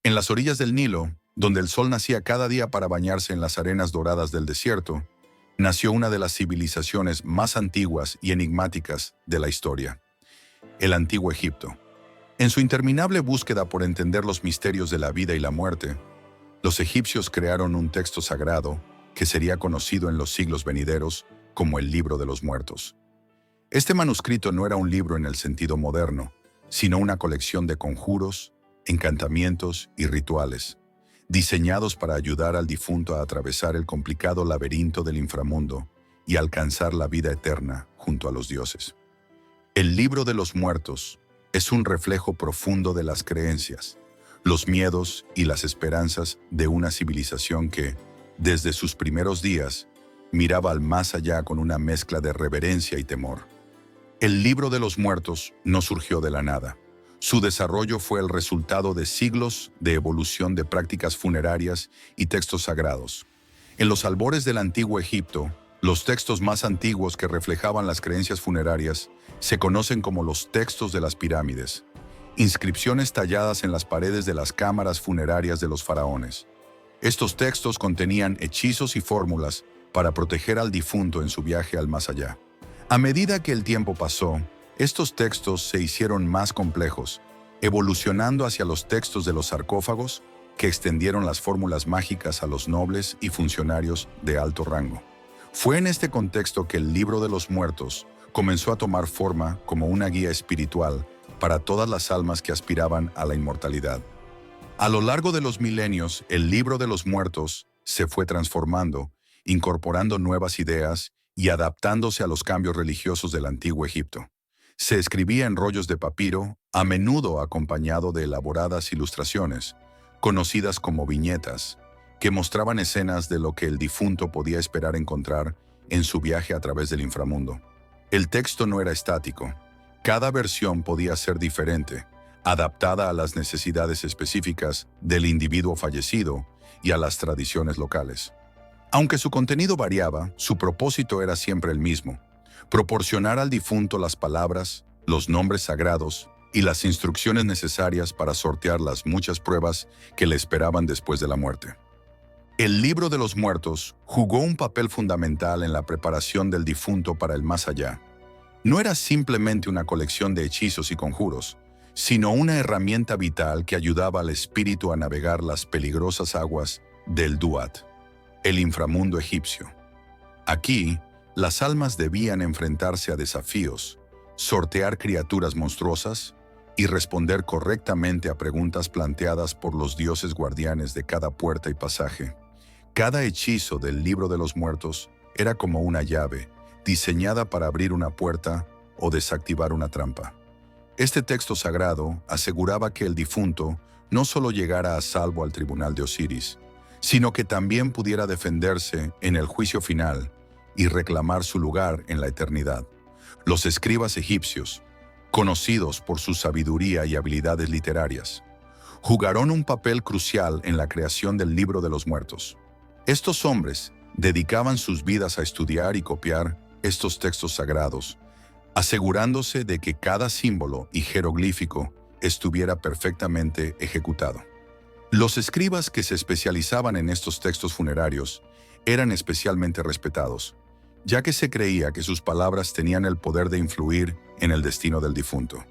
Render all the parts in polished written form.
En las orillas del Nilo, donde el sol nacía cada día para bañarse en las arenas doradas del desierto, nació una de las civilizaciones más antiguas y enigmáticas de la historia, el Antiguo Egipto. En su interminable búsqueda por entender los misterios de la vida y la muerte, los egipcios crearon un texto sagrado que sería conocido en los siglos venideros como el Libro de los Muertos. Este manuscrito no era un libro en el sentido moderno, sino una colección de conjuros, encantamientos y rituales, diseñados para ayudar al difunto a atravesar el complicado laberinto del inframundo y alcanzar la vida eterna junto a los dioses. El Libro de los Muertos es un reflejo profundo de las creencias, los miedos y las esperanzas de una civilización que, desde sus primeros días, miraba al más allá con una mezcla de reverencia y temor. El Libro de los Muertos no surgió de la nada. Su desarrollo fue el resultado de siglos de evolución de prácticas funerarias y textos sagrados. En los albores del Antiguo Egipto, los textos más antiguos que reflejaban las creencias funerarias se conocen como los textos de las pirámides, inscripciones talladas en las paredes de las cámaras funerarias de los faraones. Estos textos contenían hechizos y fórmulas para proteger al difunto en su viaje al más allá. A medida que el tiempo pasó, estos textos se hicieron más complejos, evolucionando hacia los textos de los sarcófagos, que extendieron las fórmulas mágicas a los nobles y funcionarios de alto rango. Fue en este contexto que el Libro de los Muertos comenzó a tomar forma como una guía espiritual para todas las almas que aspiraban a la inmortalidad. A lo largo de los milenios, el Libro de los Muertos se fue transformando, incorporando nuevas ideas y adaptándose a los cambios religiosos del Antiguo Egipto. Se escribía en rollos de papiro, a menudo acompañado de elaboradas ilustraciones, conocidas como viñetas, que mostraban escenas de lo que el difunto podía esperar encontrar en su viaje a través del inframundo. El texto no era estático. Cada versión podía ser diferente, adaptada a las necesidades específicas del individuo fallecido y a las tradiciones locales. Aunque su contenido variaba, su propósito era siempre el mismo: proporcionar al difunto las palabras, los nombres sagrados y las instrucciones necesarias para sortear las muchas pruebas que le esperaban después de la muerte. El Libro de los Muertos jugó un papel fundamental en la preparación del difunto para el más allá. No era simplemente una colección de hechizos y conjuros, sino una herramienta vital que ayudaba al espíritu a navegar las peligrosas aguas del Duat, el inframundo egipcio. Aquí, las almas debían enfrentarse a desafíos, sortear criaturas monstruosas y responder correctamente a preguntas planteadas por los dioses guardianes de cada puerta y pasaje. Cada hechizo del Libro de los Muertos era como una llave, diseñada para abrir una puerta o desactivar una trampa. Este texto sagrado aseguraba que el difunto no solo llegara a salvo al tribunal de Osiris, sino que también pudiera defenderse en el juicio final y reclamar su lugar en la eternidad. Los escribas egipcios, conocidos por su sabiduría y habilidades literarias, jugaron un papel crucial en la creación del Libro de los Muertos. Estos hombres dedicaban sus vidas a estudiar y copiar estos textos sagrados, asegurándose de que cada símbolo y jeroglífico estuviera perfectamente ejecutado. Los escribas que se especializaban en estos textos funerarios eran especialmente respetados, ya que se creía que sus palabras tenían el poder de influir en el destino del difunto.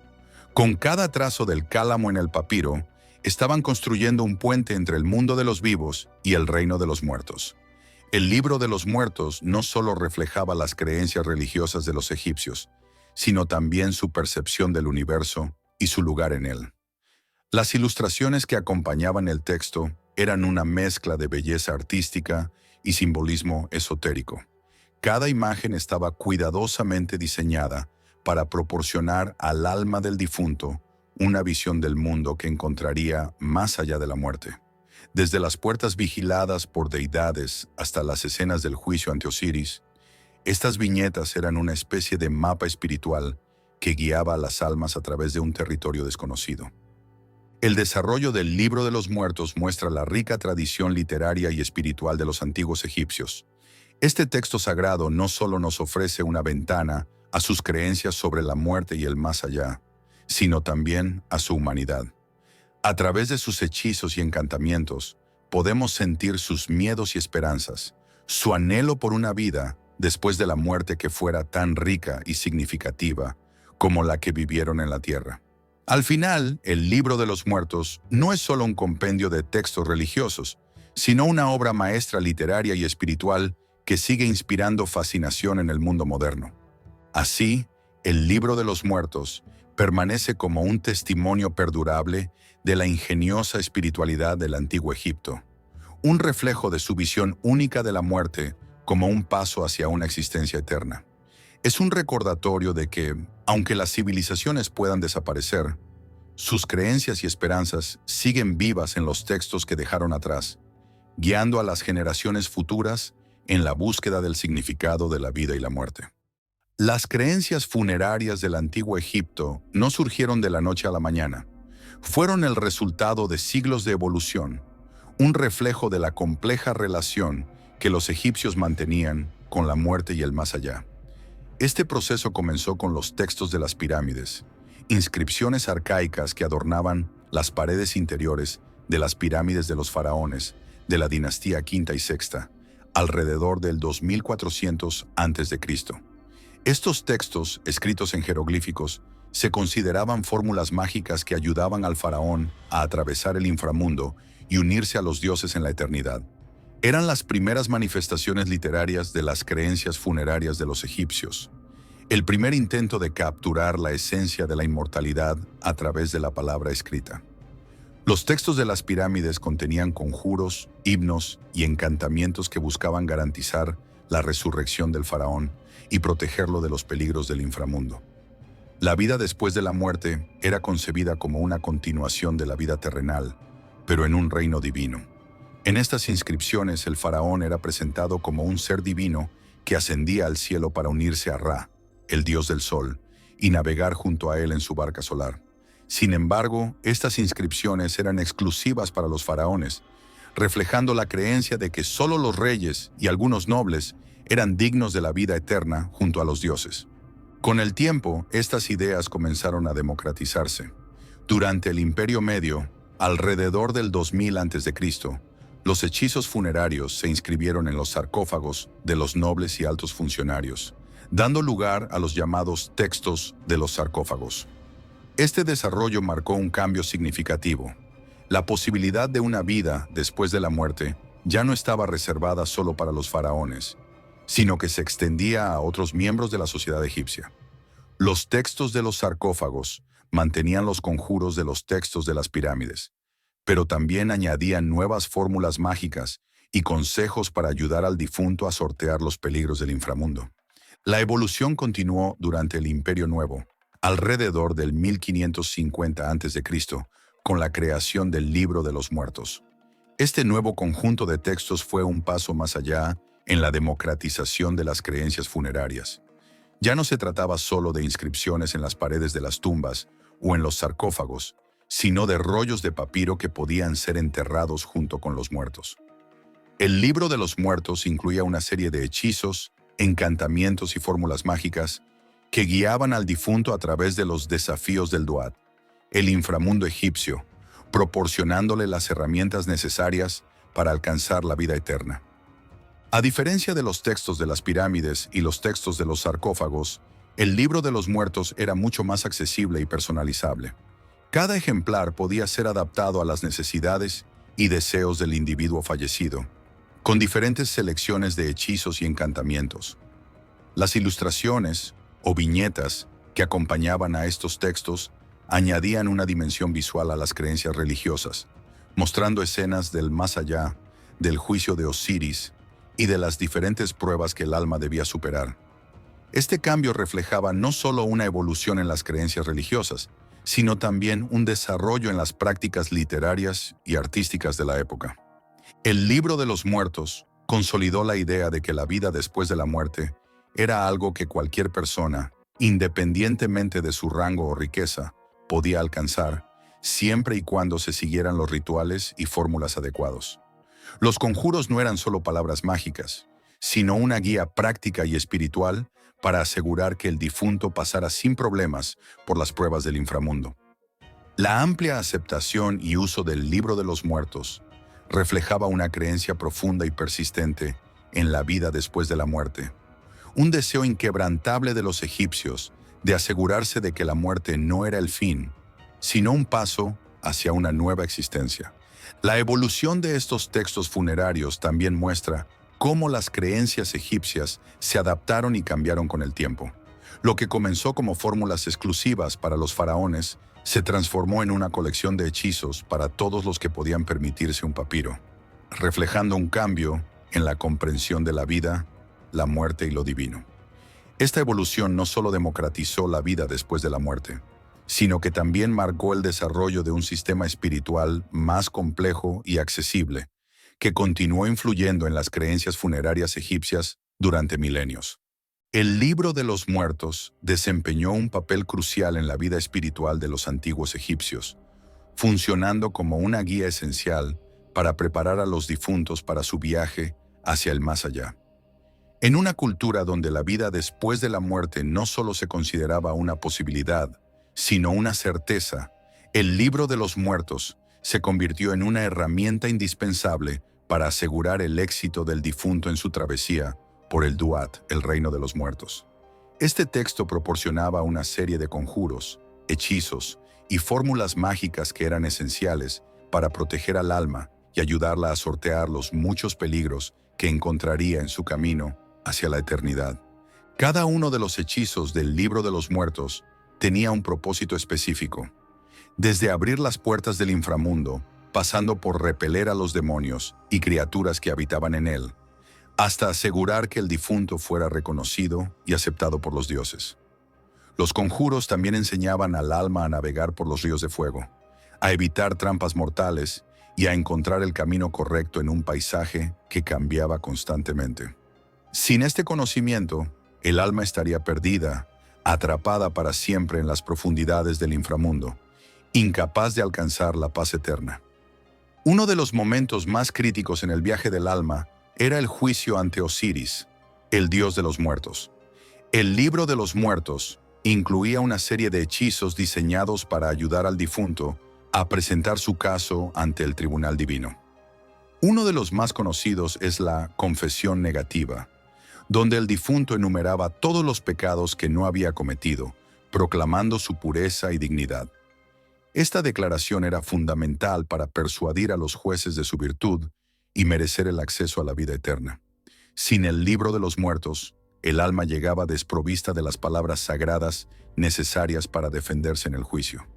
Con cada trazo del cálamo en el papiro, estaban construyendo un puente entre el mundo de los vivos y el reino de los muertos. El Libro de los Muertos no solo reflejaba las creencias religiosas de los egipcios, sino también su percepción del universo y su lugar en él. Las ilustraciones que acompañaban el texto eran una mezcla de belleza artística y simbolismo esotérico. Cada imagen estaba cuidadosamente diseñada para proporcionar al alma del difunto una visión del mundo que encontraría más allá de la muerte. Desde las puertas vigiladas por deidades hasta las escenas del juicio ante Osiris, estas viñetas eran una especie de mapa espiritual que guiaba a las almas a través de un territorio desconocido. El desarrollo del Libro de los Muertos muestra la rica tradición literaria y espiritual de los antiguos egipcios. Este texto sagrado no solo nos ofrece una ventana a sus creencias sobre la muerte y el más allá, sino también a su humanidad. A través de sus hechizos y encantamientos, podemos sentir sus miedos y esperanzas, su anhelo por una vida después de la muerte que fuera tan rica y significativa como la que vivieron en la tierra. Al final, el Libro de los Muertos no es solo un compendio de textos religiosos, sino una obra maestra literaria y espiritual que sigue inspirando fascinación en el mundo moderno. Así, el Libro de los Muertos permanece como un testimonio perdurable de la ingeniosa espiritualidad del antiguo Egipto, un reflejo de su visión única de la muerte como un paso hacia una existencia eterna. Es un recordatorio de que, aunque las civilizaciones puedan desaparecer, sus creencias y esperanzas siguen vivas en los textos que dejaron atrás, guiando a las generaciones futuras en la búsqueda del significado de la vida y la muerte. Las creencias funerarias del antiguo Egipto no surgieron de la noche a la mañana. Fueron el resultado de siglos de evolución, un reflejo de la compleja relación que los egipcios mantenían con la muerte y el más allá. Este proceso comenzó con los textos de las pirámides, inscripciones arcaicas que adornaban las paredes interiores de las pirámides de los faraones de la dinastía quinta y sexta, alrededor del 2400 a.C. Estos textos, escritos en jeroglíficos, se consideraban fórmulas mágicas que ayudaban al faraón a atravesar el inframundo y unirse a los dioses en la eternidad. Eran las primeras manifestaciones literarias de las creencias funerarias de los egipcios, el primer intento de capturar la esencia de la inmortalidad a través de la palabra escrita. Los textos de las pirámides contenían conjuros, himnos y encantamientos que buscaban garantizar la resurrección del faraón y protegerlo de los peligros del inframundo. La vida después de la muerte era concebida como una continuación de la vida terrenal, pero en un reino divino. En estas inscripciones el faraón era presentado como un ser divino que ascendía al cielo para unirse a Ra, el dios del sol, y navegar junto a él en su barca solar. Sin embargo, estas inscripciones eran exclusivas para los faraones, reflejando la creencia de que solo los reyes y algunos nobles eran dignos de la vida eterna junto a los dioses. Con el tiempo, estas ideas comenzaron a democratizarse. Durante el Imperio Medio, alrededor del 2000 a.C., los hechizos funerarios se inscribieron en los sarcófagos de los nobles y altos funcionarios, dando lugar a los llamados textos de los sarcófagos. Este desarrollo marcó un cambio significativo. La posibilidad de una vida después de la muerte ya no estaba reservada solo para los faraones, sino que se extendía a otros miembros de la sociedad egipcia. Los textos de los sarcófagos mantenían los conjuros de los textos de las pirámides, pero también añadían nuevas fórmulas mágicas y consejos para ayudar al difunto a sortear los peligros del inframundo. La evolución continuó durante el Imperio Nuevo, alrededor del 1550 a.C., con la creación del Libro de los Muertos. Este nuevo conjunto de textos fue un paso más allá en la democratización de las creencias funerarias. Ya no se trataba solo de inscripciones en las paredes de las tumbas o en los sarcófagos, sino de rollos de papiro que podían ser enterrados junto con los muertos. El Libro de los Muertos incluía una serie de hechizos, encantamientos y fórmulas mágicas que guiaban al difunto a través de los desafíos del Duat, el inframundo egipcio, proporcionándole las herramientas necesarias para alcanzar la vida eterna. A diferencia de los textos de las pirámides y los textos de los sarcófagos, el Libro de los Muertos era mucho más accesible y personalizable. Cada ejemplar podía ser adaptado a las necesidades y deseos del individuo fallecido, con diferentes selecciones de hechizos y encantamientos. Las ilustraciones o viñetas que acompañaban a estos textos añadían una dimensión visual a las creencias religiosas, mostrando escenas del más allá, del juicio de Osiris y de las diferentes pruebas que el alma debía superar. Este cambio reflejaba no solo una evolución en las creencias religiosas, sino también un desarrollo en las prácticas literarias y artísticas de la época. El Libro de los Muertos consolidó la idea de que la vida después de la muerte era algo que cualquier persona, independientemente de su rango o riqueza, podía alcanzar, siempre y cuando se siguieran los rituales y fórmulas adecuados. Los conjuros no eran solo palabras mágicas, sino una guía práctica y espiritual para asegurar que el difunto pasara sin problemas por las pruebas del inframundo. La amplia aceptación y uso del libro de los muertos reflejaba una creencia profunda y persistente en la vida después de la muerte, un deseo inquebrantable de los egipcios de asegurarse de que la muerte no era el fin, sino un paso hacia una nueva existencia. La evolución de estos textos funerarios también muestra cómo las creencias egipcias se adaptaron y cambiaron con el tiempo. Lo que comenzó como fórmulas exclusivas para los faraones se transformó en una colección de hechizos para todos los que podían permitirse un papiro, reflejando un cambio en la comprensión de la vida, la muerte y lo divino. Esta evolución no solo democratizó la vida después de la muerte, sino que también marcó el desarrollo de un sistema espiritual más complejo y accesible, que continuó influyendo en las creencias funerarias egipcias durante milenios. El libro de los muertos desempeñó un papel crucial en la vida espiritual de los antiguos egipcios, funcionando como una guía esencial para preparar a los difuntos para su viaje hacia el más allá. En una cultura donde la vida después de la muerte no solo se consideraba una posibilidad, sino una certeza, el libro de los muertos se convirtió en una herramienta indispensable para asegurar el éxito del difunto en su travesía por el Duat, el reino de los muertos. Este texto proporcionaba una serie de conjuros, hechizos y fórmulas mágicas que eran esenciales para proteger al alma y ayudarla a sortear los muchos peligros que encontraría en su camino hacia la eternidad. Cada uno de los hechizos del libro de los muertos tenía un propósito específico, desde abrir las puertas del inframundo, pasando por repeler a los demonios y criaturas que habitaban en él, hasta asegurar que el difunto fuera reconocido y aceptado por los dioses. Los conjuros también enseñaban al alma a navegar por los ríos de fuego, a evitar trampas mortales y a encontrar el camino correcto en un paisaje que cambiaba constantemente. Sin este conocimiento, el alma estaría perdida, atrapada para siempre en las profundidades del inframundo, incapaz de alcanzar la paz eterna. Uno de los momentos más críticos en el viaje del alma era el juicio ante Osiris, el dios de los muertos. El libro de los muertos incluía una serie de hechizos diseñados para ayudar al difunto a presentar su caso ante el tribunal divino. Uno de los más conocidos es la confesión negativa, donde el difunto enumeraba todos los pecados que no había cometido, proclamando su pureza y dignidad. Esta declaración era fundamental para persuadir a los jueces de su virtud y merecer el acceso a la vida eterna. Sin el libro de los muertos, el alma llegaba desprovista de las palabras sagradas necesarias para defenderse en el juicio.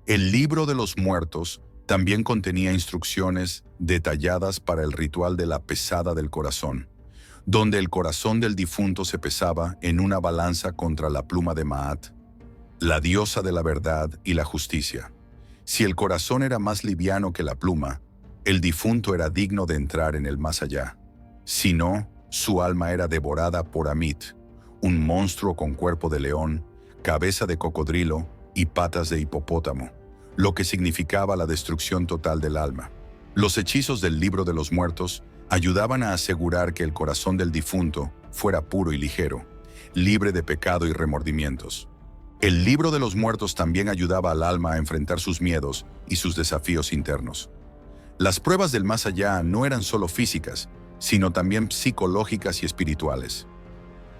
El libro de los muertos también contenía instrucciones detalladas para el ritual de la pesada del corazón, donde el corazón del difunto se pesaba en una balanza contra la pluma de Maat, la diosa de la verdad y la justicia. Si el corazón era más liviano que la pluma, el difunto era digno de entrar en el más allá. Si no, su alma era devorada por Amit, un monstruo con cuerpo de león, cabeza de cocodrilo y patas de hipopótamo, lo que significaba la destrucción total del alma. Los hechizos del libro de los muertos ayudaban a asegurar que el corazón del difunto fuera puro y ligero, libre de pecado y remordimientos. El libro de los muertos también ayudaba al alma a enfrentar sus miedos y sus desafíos internos. Las pruebas del más allá no eran solo físicas, sino también psicológicas y espirituales.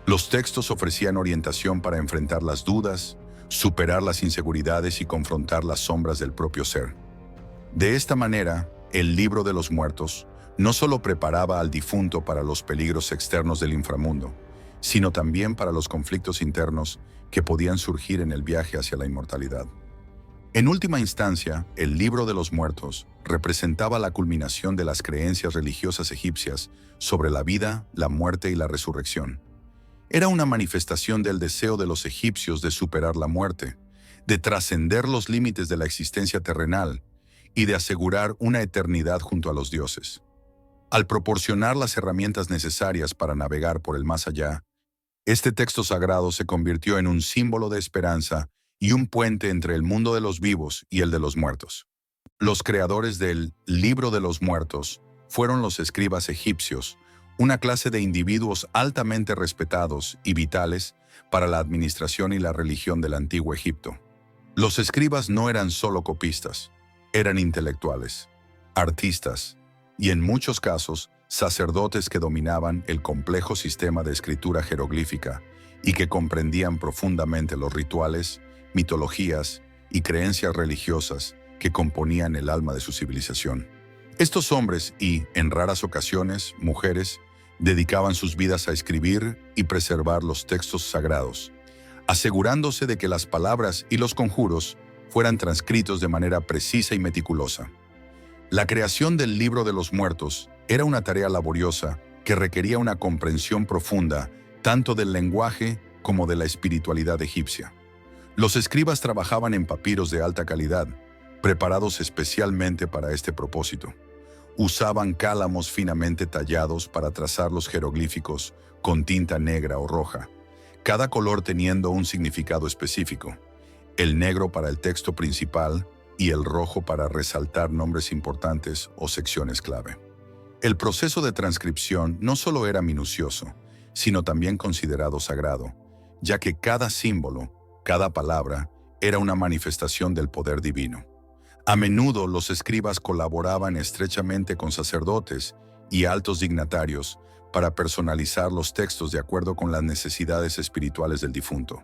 Los textos ofrecían orientación para enfrentar las dudas, superar las inseguridades y confrontar las sombras del propio ser. De esta manera, el libro de los muertos no solo preparaba al difunto para los peligros externos del inframundo, sino también para los conflictos internos que podían surgir en el viaje hacia la inmortalidad. En última instancia, el libro de los muertos representaba la culminación de las creencias religiosas egipcias sobre la vida, la muerte y la resurrección. Era una manifestación del deseo de los egipcios de superar la muerte, de trascender los límites de la existencia terrenal y de asegurar una eternidad junto a los dioses. Al proporcionar las herramientas necesarias para navegar por el más allá, este texto sagrado se convirtió en un símbolo de esperanza y un puente entre el mundo de los vivos y el de los muertos. Los creadores del Libro de los Muertos fueron los escribas egipcios, una clase de individuos altamente respetados y vitales para la administración y la religión del antiguo Egipto. Los escribas no eran solo copistas, eran intelectuales, artistas y en muchos casos sacerdotes que dominaban el complejo sistema de escritura jeroglífica y que comprendían profundamente los rituales, mitologías y creencias religiosas que componían el alma de su civilización. Estos hombres y, en raras ocasiones, mujeres, dedicaban sus vidas a escribir y preservar los textos sagrados, asegurándose de que las palabras y los conjuros fueran transcritos de manera precisa y meticulosa. La creación del Libro de los Muertos era una tarea laboriosa que requería una comprensión profunda tanto del lenguaje como de la espiritualidad egipcia. Los escribas trabajaban en papiros de alta calidad, preparados especialmente para este propósito. Usaban cálamos finamente tallados para trazar los jeroglíficos con tinta negra o roja, cada color teniendo un significado específico, el negro para el texto principal y el rojo para resaltar nombres importantes o secciones clave. El proceso de transcripción no solo era minucioso, sino también considerado sagrado, ya que cada símbolo, cada palabra, era una manifestación del poder divino. A menudo los escribas colaboraban estrechamente con sacerdotes y altos dignatarios para personalizar los textos de acuerdo con las necesidades espirituales del difunto.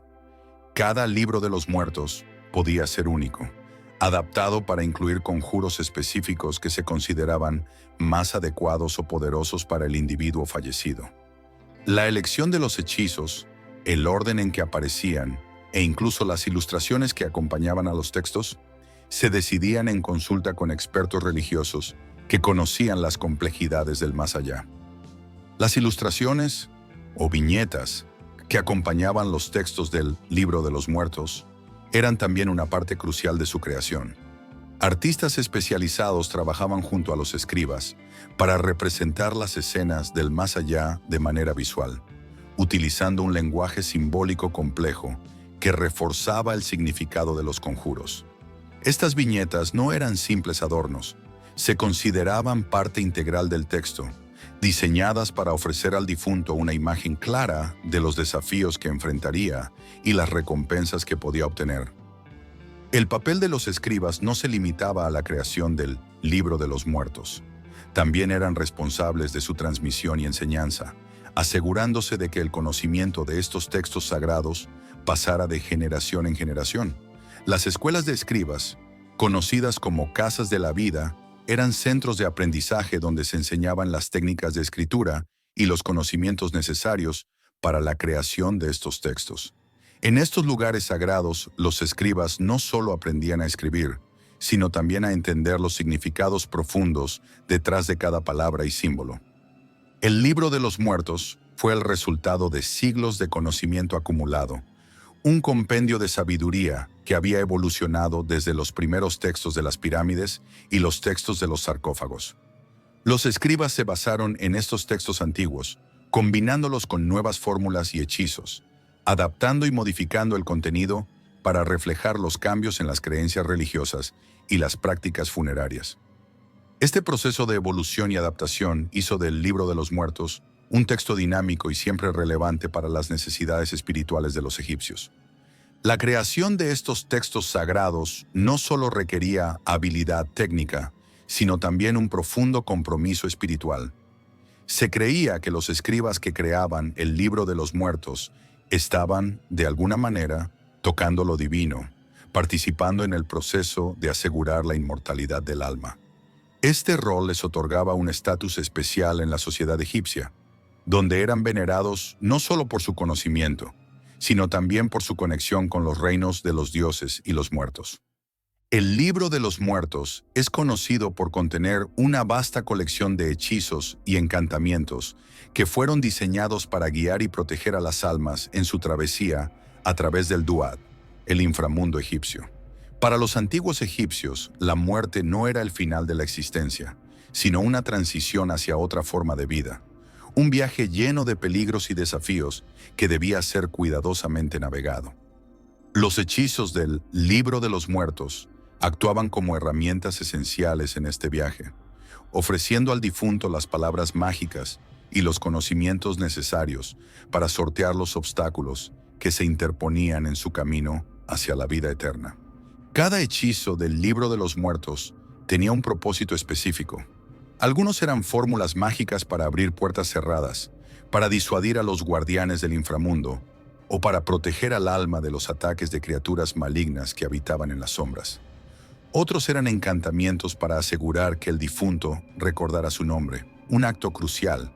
Cada libro de los muertos podía ser único, adaptado para incluir conjuros específicos que se consideraban más adecuados o poderosos para el individuo fallecido. La elección de los hechizos, el orden en que aparecían e incluso las ilustraciones que acompañaban a los textos se decidían en consulta con expertos religiosos que conocían las complejidades del más allá. Las ilustraciones o viñetas que acompañaban los textos del Libro de los Muertos eran también una parte crucial de su creación. Artistas especializados trabajaban junto a los escribas para representar las escenas del más allá de manera visual, utilizando un lenguaje simbólico complejo que reforzaba el significado de los conjuros. Estas viñetas no eran simples adornos, se consideraban parte integral del texto, diseñadas para ofrecer al difunto una imagen clara de los desafíos que enfrentaría y las recompensas que podía obtener. El papel de los escribas no se limitaba a la creación del Libro de los Muertos. También eran responsables de su transmisión y enseñanza, asegurándose de que el conocimiento de estos textos sagrados pasara de generación en generación. Las escuelas de escribas, conocidas como casas de la vida, eran centros de aprendizaje donde se enseñaban las técnicas de escritura y los conocimientos necesarios para la creación de estos textos. En estos lugares sagrados, los escribas no solo aprendían a escribir, sino también a entender los significados profundos detrás de cada palabra y símbolo. El Libro de los Muertos fue el resultado de siglos de conocimiento acumulado, un compendio de sabiduría que había evolucionado desde los primeros textos de las pirámides y los textos de los sarcófagos. Los escribas se basaron en estos textos antiguos, combinándolos con nuevas fórmulas y hechizos, adaptando y modificando el contenido para reflejar los cambios en las creencias religiosas y las prácticas funerarias. Este proceso de evolución y adaptación hizo del Libro de los Muertos un texto dinámico y siempre relevante para las necesidades espirituales de los egipcios. La creación de estos textos sagrados no solo requería habilidad técnica, sino también un profundo compromiso espiritual. Se creía que los escribas que creaban el Libro de los Muertos estaban, de alguna manera, tocando lo divino, participando en el proceso de asegurar la inmortalidad del alma. Este rol les otorgaba un estatus especial en la sociedad egipcia, donde eran venerados no solo por su conocimiento, sino también por su conexión con los reinos de los dioses y los muertos. El Libro de los Muertos es conocido por contener una vasta colección de hechizos y encantamientos que fueron diseñados para guiar y proteger a las almas en su travesía a través del Duat, el inframundo egipcio. Para los antiguos egipcios, la muerte no era el final de la existencia, sino una transición hacia otra forma de vida. Un viaje lleno de peligros y desafíos que debía ser cuidadosamente navegado. Los hechizos del Libro de los Muertos actuaban como herramientas esenciales en este viaje, ofreciendo al difunto las palabras mágicas y los conocimientos necesarios para sortear los obstáculos que se interponían en su camino hacia la vida eterna. Cada hechizo del Libro de los Muertos tenía un propósito específico. Algunos eran fórmulas mágicas para abrir puertas cerradas, para disuadir a los guardianes del inframundo, o para proteger al alma de los ataques de criaturas malignas que habitaban en las sombras. Otros eran encantamientos para asegurar que el difunto recordara su nombre, un acto crucial,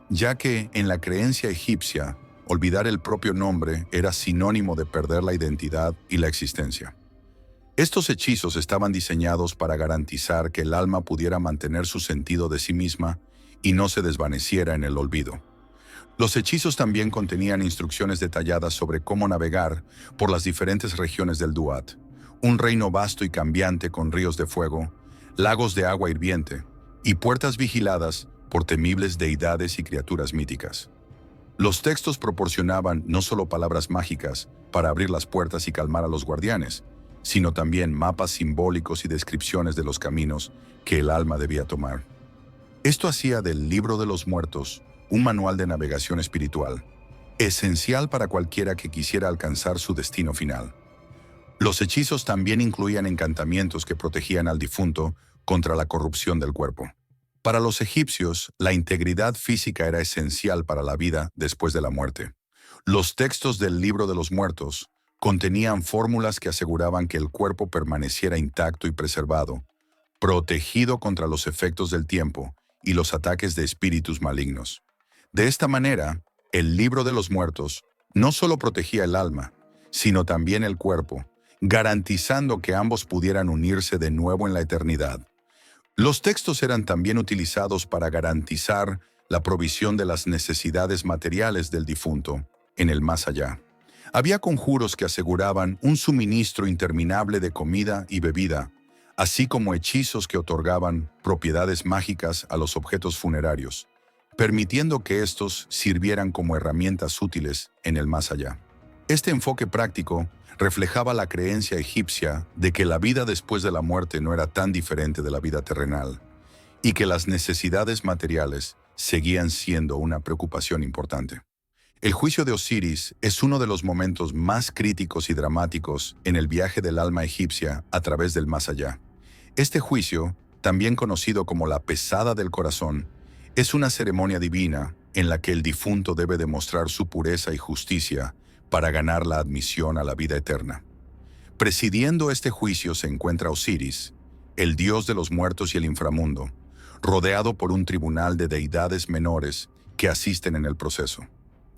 ya que en la creencia egipcia, olvidar el propio nombre era sinónimo de perder la identidad y la existencia. Estos hechizos estaban diseñados para garantizar que el alma pudiera mantener su sentido de sí misma y no se desvaneciera en el olvido. Los hechizos también contenían instrucciones detalladas sobre cómo navegar por las diferentes regiones del Duat, un reino vasto y cambiante con ríos de fuego, lagos de agua hirviente y puertas vigiladas por temibles deidades y criaturas míticas. Los textos proporcionaban no solo palabras mágicas para abrir las puertas y calmar a los guardianes, sino también mapas simbólicos y descripciones de los caminos que el alma debía tomar. Esto hacía del Libro de los Muertos un manual de navegación espiritual, esencial para cualquiera que quisiera alcanzar su destino final. Los hechizos también incluían encantamientos que protegían al difunto contra la corrupción del cuerpo. Para los egipcios, la integridad física era esencial para la vida después de la muerte. Los textos del Libro de los Muertos contenían fórmulas que aseguraban que el cuerpo permaneciera intacto y preservado, protegido contra los efectos del tiempo y los ataques de espíritus malignos. De esta manera, el Libro de los Muertos no solo protegía el alma, sino también el cuerpo, garantizando que ambos pudieran unirse de nuevo en la eternidad. Los textos eran también utilizados para garantizar la provisión de las necesidades materiales del difunto en el más allá. Había conjuros que aseguraban un suministro interminable de comida y bebida, así como hechizos que otorgaban propiedades mágicas a los objetos funerarios, permitiendo que estos sirvieran como herramientas útiles en el más allá. Este enfoque práctico reflejaba la creencia egipcia de que la vida después de la muerte no era tan diferente de la vida terrenal y que las necesidades materiales seguían siendo una preocupación importante. El juicio de Osiris es uno de los momentos más críticos y dramáticos en el viaje del alma egipcia a través del más allá. Este juicio, también conocido como la pesada del corazón, es una ceremonia divina en la que el difunto debe demostrar su pureza y justicia para ganar la admisión a la vida eterna. Presidiendo este juicio se encuentra Osiris, el dios de los muertos y el inframundo, rodeado por un tribunal de deidades menores que asisten en el proceso.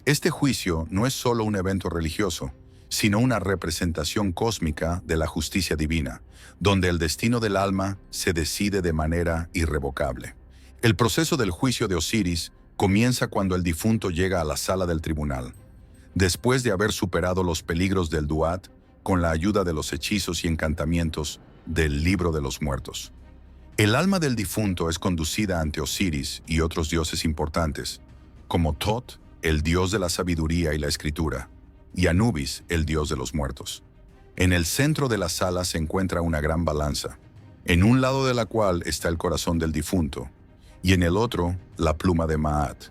Este juicio no es solo un evento religioso, sino una representación cósmica de la justicia divina, donde el destino del alma se decide de manera irrevocable. El proceso del juicio de Osiris comienza cuando el difunto llega a la sala del tribunal. Después de haber superado los peligros del Duat, con la ayuda de los hechizos y encantamientos del Libro de los Muertos. El alma del difunto es conducida ante Osiris y otros dioses importantes, como Tot, el dios de la sabiduría y la escritura, y Anubis, el dios de los muertos. En el centro de la sala se encuentra una gran balanza, en un lado de la cual está el corazón del difunto, y en el otro, la pluma de Maat,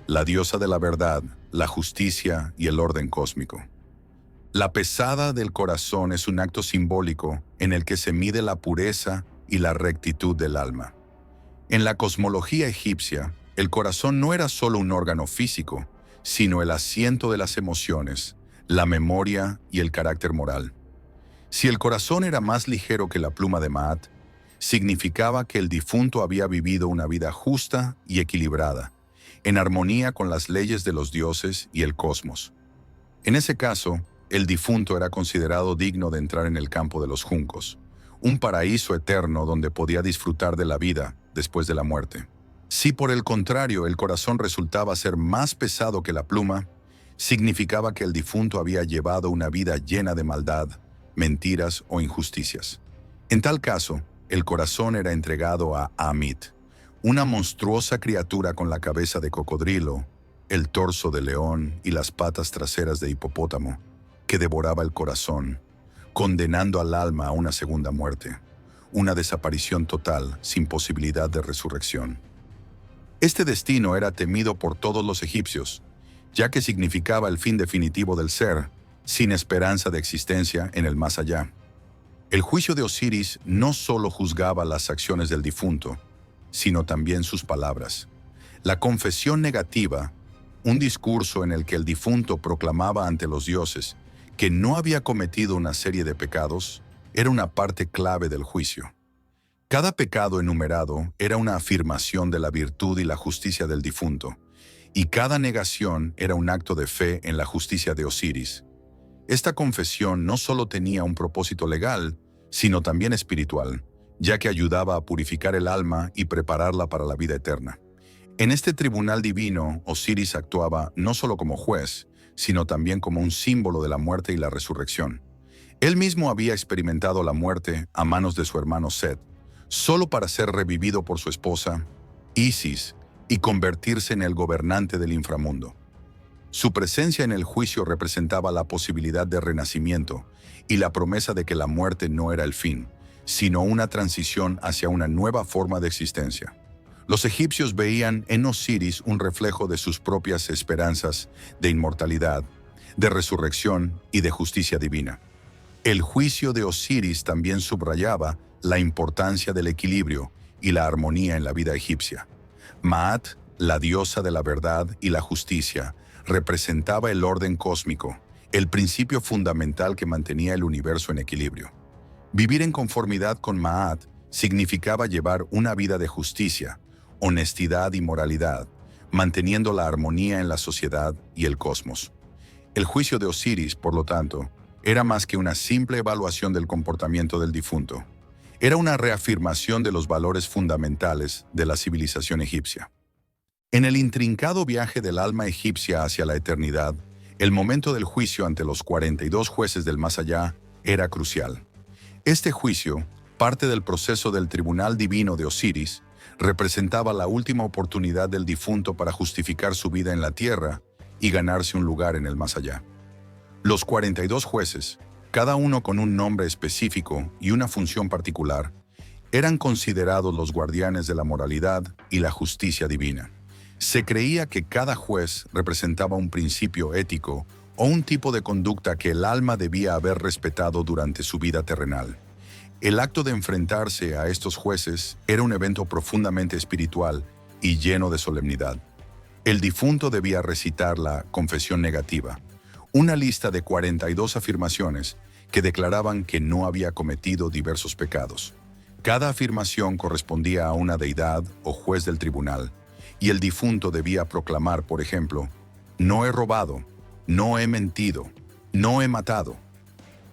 la diosa de la verdad, la justicia y el orden cósmico. La pesada del corazón es un acto simbólico en el que se mide la pureza y la rectitud del alma. En la cosmología egipcia, el corazón no era solo un órgano físico, sino el asiento de las emociones, la memoria y el carácter moral. Si el corazón era más ligero que la pluma de Maat, significaba que el difunto había vivido una vida justa y equilibrada, en armonía con las leyes de los dioses y el cosmos. En ese caso, el difunto era considerado digno de entrar en el campo de los juncos, un paraíso eterno donde podía disfrutar de la vida después de la muerte. Si por el contrario el corazón resultaba ser más pesado que la pluma, significaba que el difunto había llevado una vida llena de maldad, mentiras o injusticias. En tal caso, el corazón era entregado a Amit, una monstruosa criatura con la cabeza de cocodrilo, el torso de león y las patas traseras de hipopótamo, que devoraba el corazón, condenando al alma a una segunda muerte, una desaparición total sin posibilidad de resurrección. Este destino era temido por todos los egipcios, ya que significaba el fin definitivo del ser, sin esperanza de existencia en el más allá. El juicio de Osiris no solo juzgaba las acciones del difunto, sino también sus palabras. La confesión negativa, un discurso en el que el difunto proclamaba ante los dioses que no había cometido una serie de pecados, era una parte clave del juicio. Cada pecado enumerado era una afirmación de la virtud y la justicia del difunto, y cada negación era un acto de fe en la justicia de Osiris. Esta confesión no solo tenía un propósito legal, sino también espiritual, ya que ayudaba a purificar el alma y prepararla para la vida eterna. En este tribunal divino, Osiris actuaba no solo como juez, sino también como un símbolo de la muerte y la resurrección. Él mismo había experimentado la muerte a manos de su hermano Set, solo para ser revivido por su esposa, Isis, y convertirse en el gobernante del inframundo. Su presencia en el juicio representaba la posibilidad de renacimiento y la promesa de que la muerte no era el fin, sino una transición hacia una nueva forma de existencia. Los egipcios veían en Osiris un reflejo de sus propias esperanzas de inmortalidad, de resurrección y de justicia divina. El juicio de Osiris también subrayaba la importancia del equilibrio y la armonía en la vida egipcia. Maat, la diosa de la verdad y la justicia, representaba el orden cósmico, el principio fundamental que mantenía el universo en equilibrio. Vivir en conformidad con Maat significaba llevar una vida de justicia, honestidad y moralidad, manteniendo la armonía en la sociedad y el cosmos. El juicio de Osiris, por lo tanto, era más que una simple evaluación del comportamiento del difunto. Era una reafirmación de los valores fundamentales de la civilización egipcia. En el intrincado viaje del alma egipcia hacia la eternidad, el momento del juicio ante los 42 jueces del más allá era crucial. Este juicio, parte del proceso del tribunal divino de Osiris, representaba la última oportunidad del difunto para justificar su vida en la tierra y ganarse un lugar en el más allá. Los 42 jueces, cada uno con un nombre específico y una función particular, eran considerados los guardianes de la moralidad y la justicia divina. Se creía que cada juez representaba un principio ético o un tipo de conducta que el alma debía haber respetado durante su vida terrenal. El acto de enfrentarse a estos jueces era un evento profundamente espiritual y lleno de solemnidad. El difunto debía recitar la confesión negativa, una lista de 42 afirmaciones que declaraban que no había cometido diversos pecados. Cada afirmación correspondía a una deidad o juez del tribunal, y el difunto debía proclamar, por ejemplo, «No he robado, no he mentido, no he matado».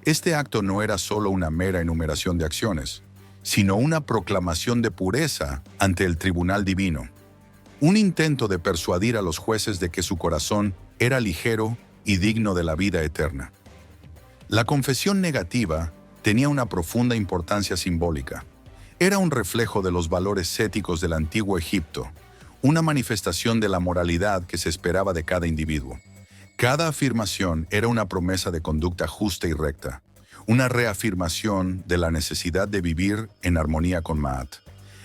Este acto no era solo una mera enumeración de acciones, sino una proclamación de pureza ante el tribunal divino. Un intento de persuadir a los jueces de que su corazón era ligero y digno de la vida eterna. La confesión negativa tenía una profunda importancia simbólica. Era un reflejo de los valores éticos del antiguo Egipto, una manifestación de la moralidad que se esperaba de cada individuo. Cada afirmación era una promesa de conducta justa y recta, una reafirmación de la necesidad de vivir en armonía con Maat,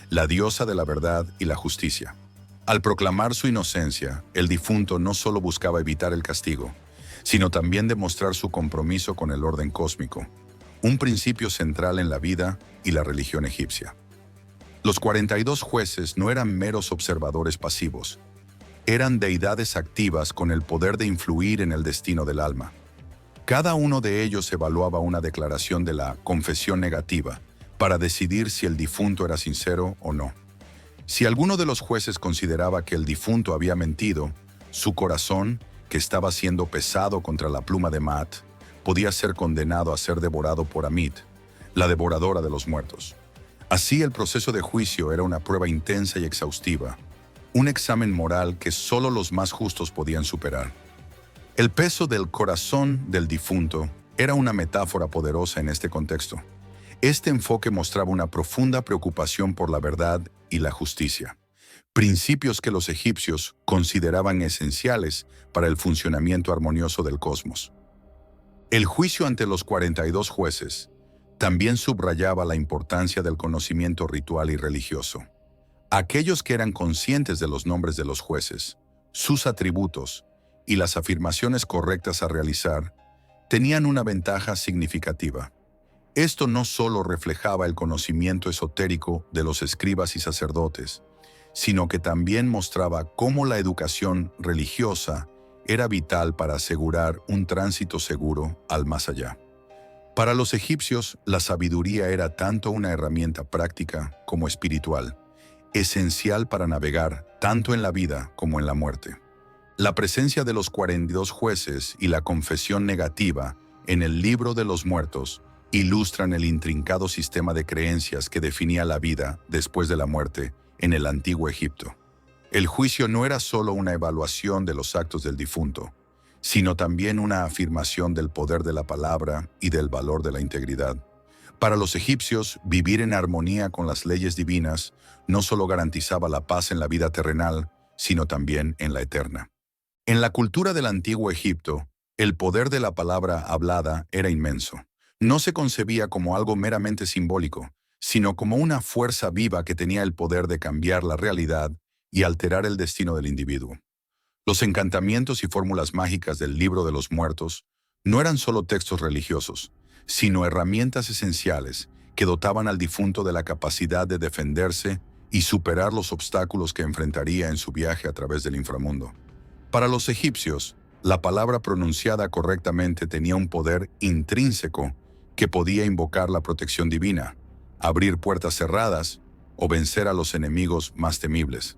la diosa de la verdad y la justicia. Al proclamar su inocencia, el difunto no solo buscaba evitar el castigo, sino también demostrar su compromiso con el orden cósmico, un principio central en la vida y la religión egipcia. Los 42 jueces no eran meros observadores pasivos, eran deidades activas con el poder de influir en el destino del alma. Cada uno de ellos evaluaba una declaración de la confesión negativa para decidir si el difunto era sincero o no. Si alguno de los jueces consideraba que el difunto había mentido, su corazón, que estaba siendo pesado contra la pluma de Maat, podía ser condenado a ser devorado por Amit, la devoradora de los muertos. Así, el proceso de juicio era una prueba intensa y exhaustiva, un examen moral que solo los más justos podían superar. El peso del corazón del difunto era una metáfora poderosa en este contexto. Este enfoque mostraba una profunda preocupación por la verdad y la justicia, principios que los egipcios consideraban esenciales para el funcionamiento armonioso del cosmos. El juicio ante los 42 jueces también subrayaba la importancia del conocimiento ritual y religioso. Aquellos que eran conscientes de los nombres de los jueces, sus atributos y las afirmaciones correctas a realizar, tenían una ventaja significativa. Esto no solo reflejaba el conocimiento esotérico de los escribas y sacerdotes, sino que también mostraba cómo la educación religiosa era vital para asegurar un tránsito seguro al más allá. Para los egipcios, la sabiduría era tanto una herramienta práctica como espiritual, esencial para navegar tanto en la vida como en la muerte. La presencia de los 42 jueces y la confesión negativa en el libro de los muertos ilustran el intrincado sistema de creencias que definía la vida después de la muerte en el antiguo Egipto. El juicio no era solo una evaluación de los actos del difunto, sino también una afirmación del poder de la palabra y del valor de la integridad. Para los egipcios, vivir en armonía con las leyes divinas no solo garantizaba la paz en la vida terrenal, sino también en la eterna. En la cultura del antiguo Egipto, el poder de la palabra hablada era inmenso. No se concebía como algo meramente simbólico, sino como una fuerza viva que tenía el poder de cambiar la realidad y alterar el destino del individuo. Los encantamientos y fórmulas mágicas del libro de los muertos no eran solo textos religiosos, sino herramientas esenciales que dotaban al difunto de la capacidad de defenderse y superar los obstáculos que enfrentaría en su viaje a través del inframundo. Para los egipcios, la palabra pronunciada correctamente tenía un poder intrínseco que podía invocar la protección divina, abrir puertas cerradas o vencer a los enemigos más temibles.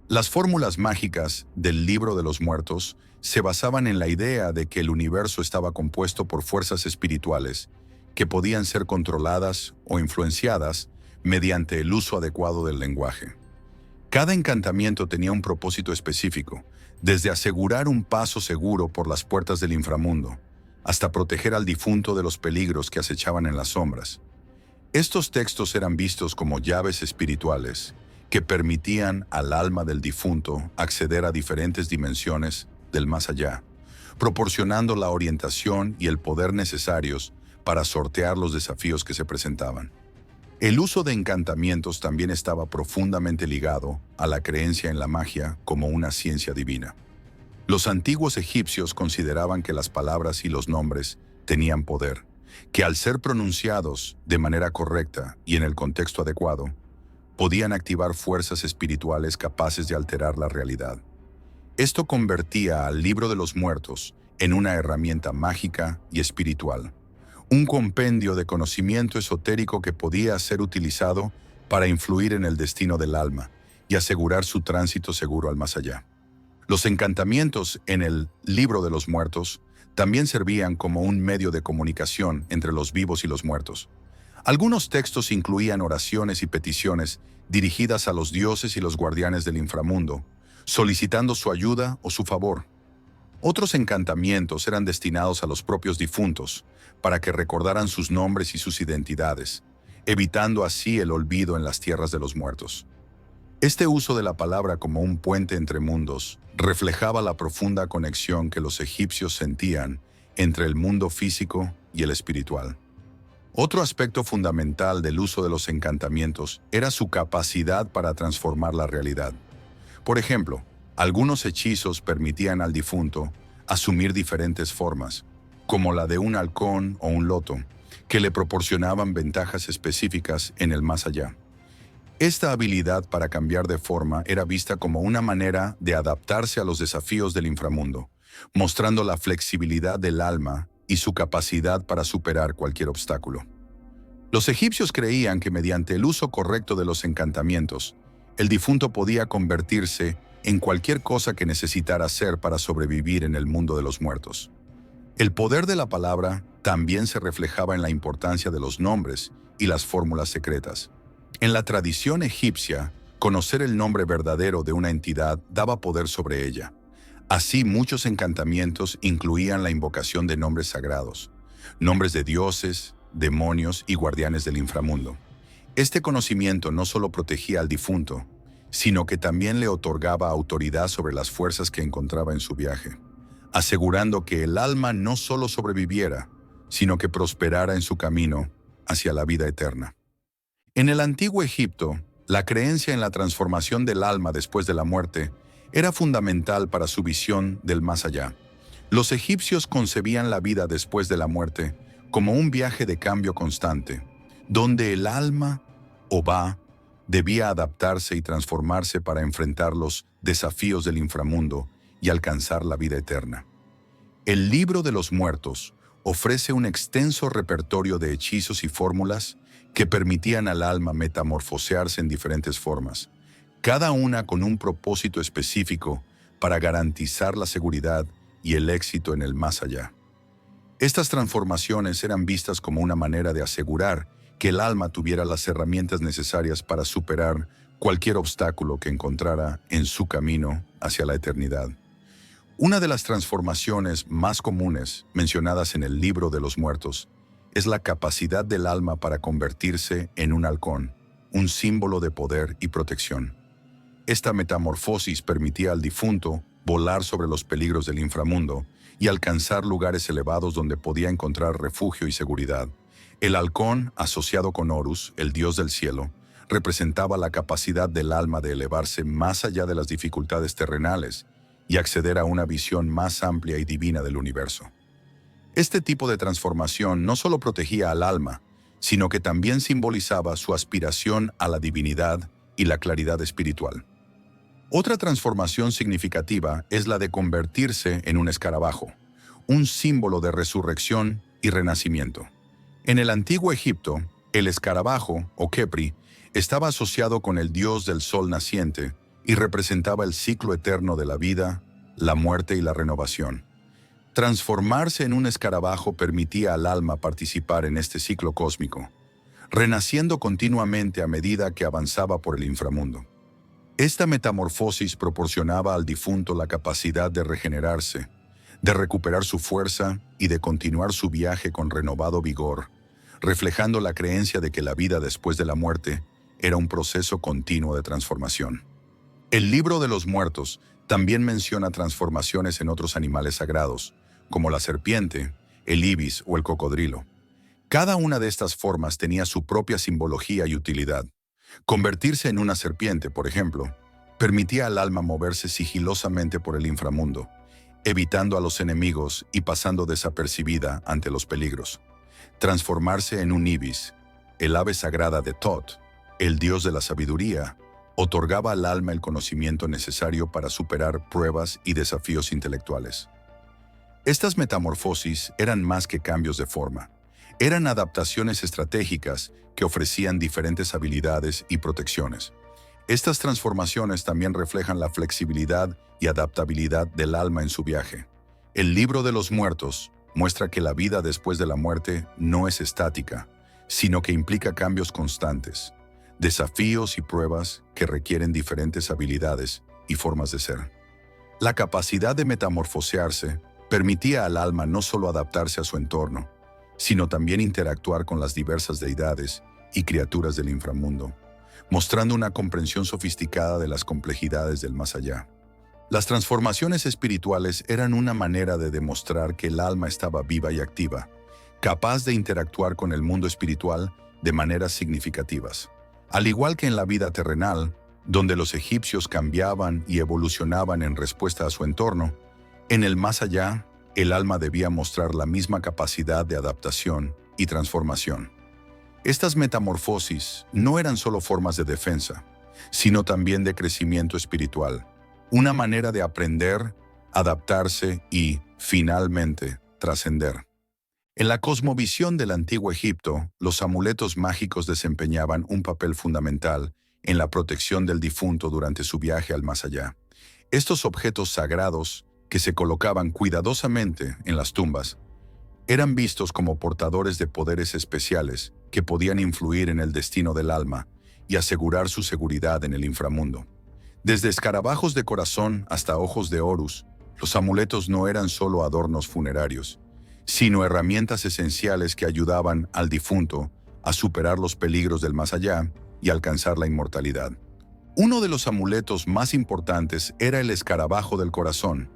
Las fórmulas mágicas del libro de los muertos se basaban en la idea de que el universo estaba compuesto por fuerzas espirituales que podían ser controladas o influenciadas mediante el uso adecuado del lenguaje. Cada encantamiento tenía un propósito específico, desde asegurar un paso seguro por las puertas del inframundo, hasta proteger al difunto de los peligros que acechaban en las sombras. Estos textos eran vistos como llaves espirituales que permitían al alma del difunto acceder a diferentes dimensiones del más allá, proporcionando la orientación y el poder necesarios para sortear los desafíos que se presentaban. El uso de encantamientos también estaba profundamente ligado a la creencia en la magia como una ciencia divina. Los antiguos egipcios consideraban que las palabras y los nombres tenían poder, que al ser pronunciados de manera correcta y en el contexto adecuado, podían activar fuerzas espirituales capaces de alterar la realidad. Esto convertía al libro de los muertos en una herramienta mágica y espiritual, un compendio de conocimiento esotérico que podía ser utilizado para influir en el destino del alma y asegurar su tránsito seguro al más allá. Los encantamientos en el libro de los muertos también servían como un medio de comunicación entre los vivos y los muertos. Algunos textos incluían oraciones y peticiones dirigidas a los dioses y los guardianes del inframundo, solicitando su ayuda o su favor. Otros encantamientos eran destinados a los propios difuntos, para que recordaran sus nombres y sus identidades, evitando así el olvido en las tierras de los muertos. Este uso de la palabra como un puente entre mundos reflejaba la profunda conexión que los egipcios sentían entre el mundo físico y el espiritual. Otro aspecto fundamental del uso de los encantamientos era su capacidad para transformar la realidad. Por ejemplo, algunos hechizos permitían al difunto asumir diferentes formas, como la de un halcón o un loto, que le proporcionaban ventajas específicas en el más allá. Esta habilidad para cambiar de forma era vista como una manera de adaptarse a los desafíos del inframundo, mostrando la flexibilidad del alma y su capacidad para superar cualquier obstáculo. Los egipcios creían que mediante el uso correcto de los encantamientos, el difunto podía convertirse en cualquier cosa que necesitara hacer para sobrevivir en el mundo de los muertos. El poder de la palabra también se reflejaba en la importancia de los nombres y las fórmulas secretas. En la tradición egipcia, conocer el nombre verdadero de una entidad daba poder sobre ella. Así, muchos encantamientos incluían la invocación de nombres sagrados, nombres de dioses, demonios y guardianes del inframundo. Este conocimiento no solo protegía al difunto, sino que también le otorgaba autoridad sobre las fuerzas que encontraba en su viaje, asegurando que el alma no solo sobreviviera, sino que prosperara en su camino hacia la vida eterna. En el antiguo Egipto, la creencia en la transformación del alma después de la muerte era fundamental para su visión del más allá. Los egipcios concebían la vida después de la muerte como un viaje de cambio constante, donde el alma, o Ba, debía adaptarse y transformarse para enfrentar los desafíos del inframundo y alcanzar la vida eterna. El Libro de los Muertos ofrece un extenso repertorio de hechizos y fórmulas que permitían al alma metamorfosearse en diferentes formas, cada una con un propósito específico para garantizar la seguridad y el éxito en el más allá. Estas transformaciones eran vistas como una manera de asegurar que el alma tuviera las herramientas necesarias para superar cualquier obstáculo que encontrara en su camino hacia la eternidad. Una de las transformaciones más comunes mencionadas en el Libro de los Muertos es la capacidad del alma para convertirse en un halcón, un símbolo de poder y protección. Esta metamorfosis permitía al difunto volar sobre los peligros del inframundo y alcanzar lugares elevados donde podía encontrar refugio y seguridad. El halcón, asociado con Horus, el dios del cielo, representaba la capacidad del alma de elevarse más allá de las dificultades terrenales y acceder a una visión más amplia y divina del universo. Este tipo de transformación no solo protegía al alma, sino que también simbolizaba su aspiración a la divinidad y la claridad espiritual. Otra transformación significativa es la de convertirse en un escarabajo, un símbolo de resurrección y renacimiento. En el antiguo Egipto, el escarabajo, o Khepri, estaba asociado con el dios del sol naciente y representaba el ciclo eterno de la vida, la muerte y la renovación. Transformarse en un escarabajo permitía al alma participar en este ciclo cósmico, renaciendo continuamente a medida que avanzaba por el inframundo. Esta metamorfosis proporcionaba al difunto la capacidad de regenerarse, de recuperar su fuerza y de continuar su viaje con renovado vigor, reflejando la creencia de que la vida después de la muerte era un proceso continuo de transformación. El Libro de los Muertos también menciona transformaciones en otros animales sagrados, como la serpiente, el ibis o el cocodrilo. Cada una de estas formas tenía su propia simbología y utilidad. Convertirse en una serpiente, por ejemplo, permitía al alma moverse sigilosamente por el inframundo, evitando a los enemigos y pasando desapercibida ante los peligros. Transformarse en un ibis, el ave sagrada de Thoth, el dios de la sabiduría, otorgaba al alma el conocimiento necesario para superar pruebas y desafíos intelectuales. Estas metamorfosis eran más que cambios de forma. Eran adaptaciones estratégicas que ofrecían diferentes habilidades y protecciones. Estas transformaciones también reflejan la flexibilidad y adaptabilidad del alma en su viaje. El Libro de los Muertos muestra que la vida después de la muerte no es estática, sino que implica cambios constantes, desafíos y pruebas que requieren diferentes habilidades y formas de ser. La capacidad de metamorfosearse permitía al alma no solo adaptarse a su entorno, sino también interactuar con las diversas deidades y criaturas del inframundo, mostrando una comprensión sofisticada de las complejidades del más allá. Las transformaciones espirituales eran una manera de demostrar que el alma estaba viva y activa, capaz de interactuar con el mundo espiritual de maneras significativas. Al igual que en la vida terrenal, donde los egipcios cambiaban y evolucionaban en respuesta a su entorno, en el más allá, el alma debía mostrar la misma capacidad de adaptación y transformación. Estas metamorfosis no eran solo formas de defensa, sino también de crecimiento espiritual, una manera de aprender, adaptarse y, finalmente, trascender. En la cosmovisión del antiguo Egipto, los amuletos mágicos desempeñaban un papel fundamental en la protección del difunto durante su viaje al más allá. Estos objetos sagrados, que se colocaban cuidadosamente en las tumbas, eran vistos como portadores de poderes especiales que podían influir en el destino del alma y asegurar su seguridad en el inframundo. Desde escarabajos de corazón hasta ojos de Horus, los amuletos no eran solo adornos funerarios, sino herramientas esenciales que ayudaban al difunto a superar los peligros del más allá y alcanzar la inmortalidad. Uno de los amuletos más importantes era el escarabajo del corazón.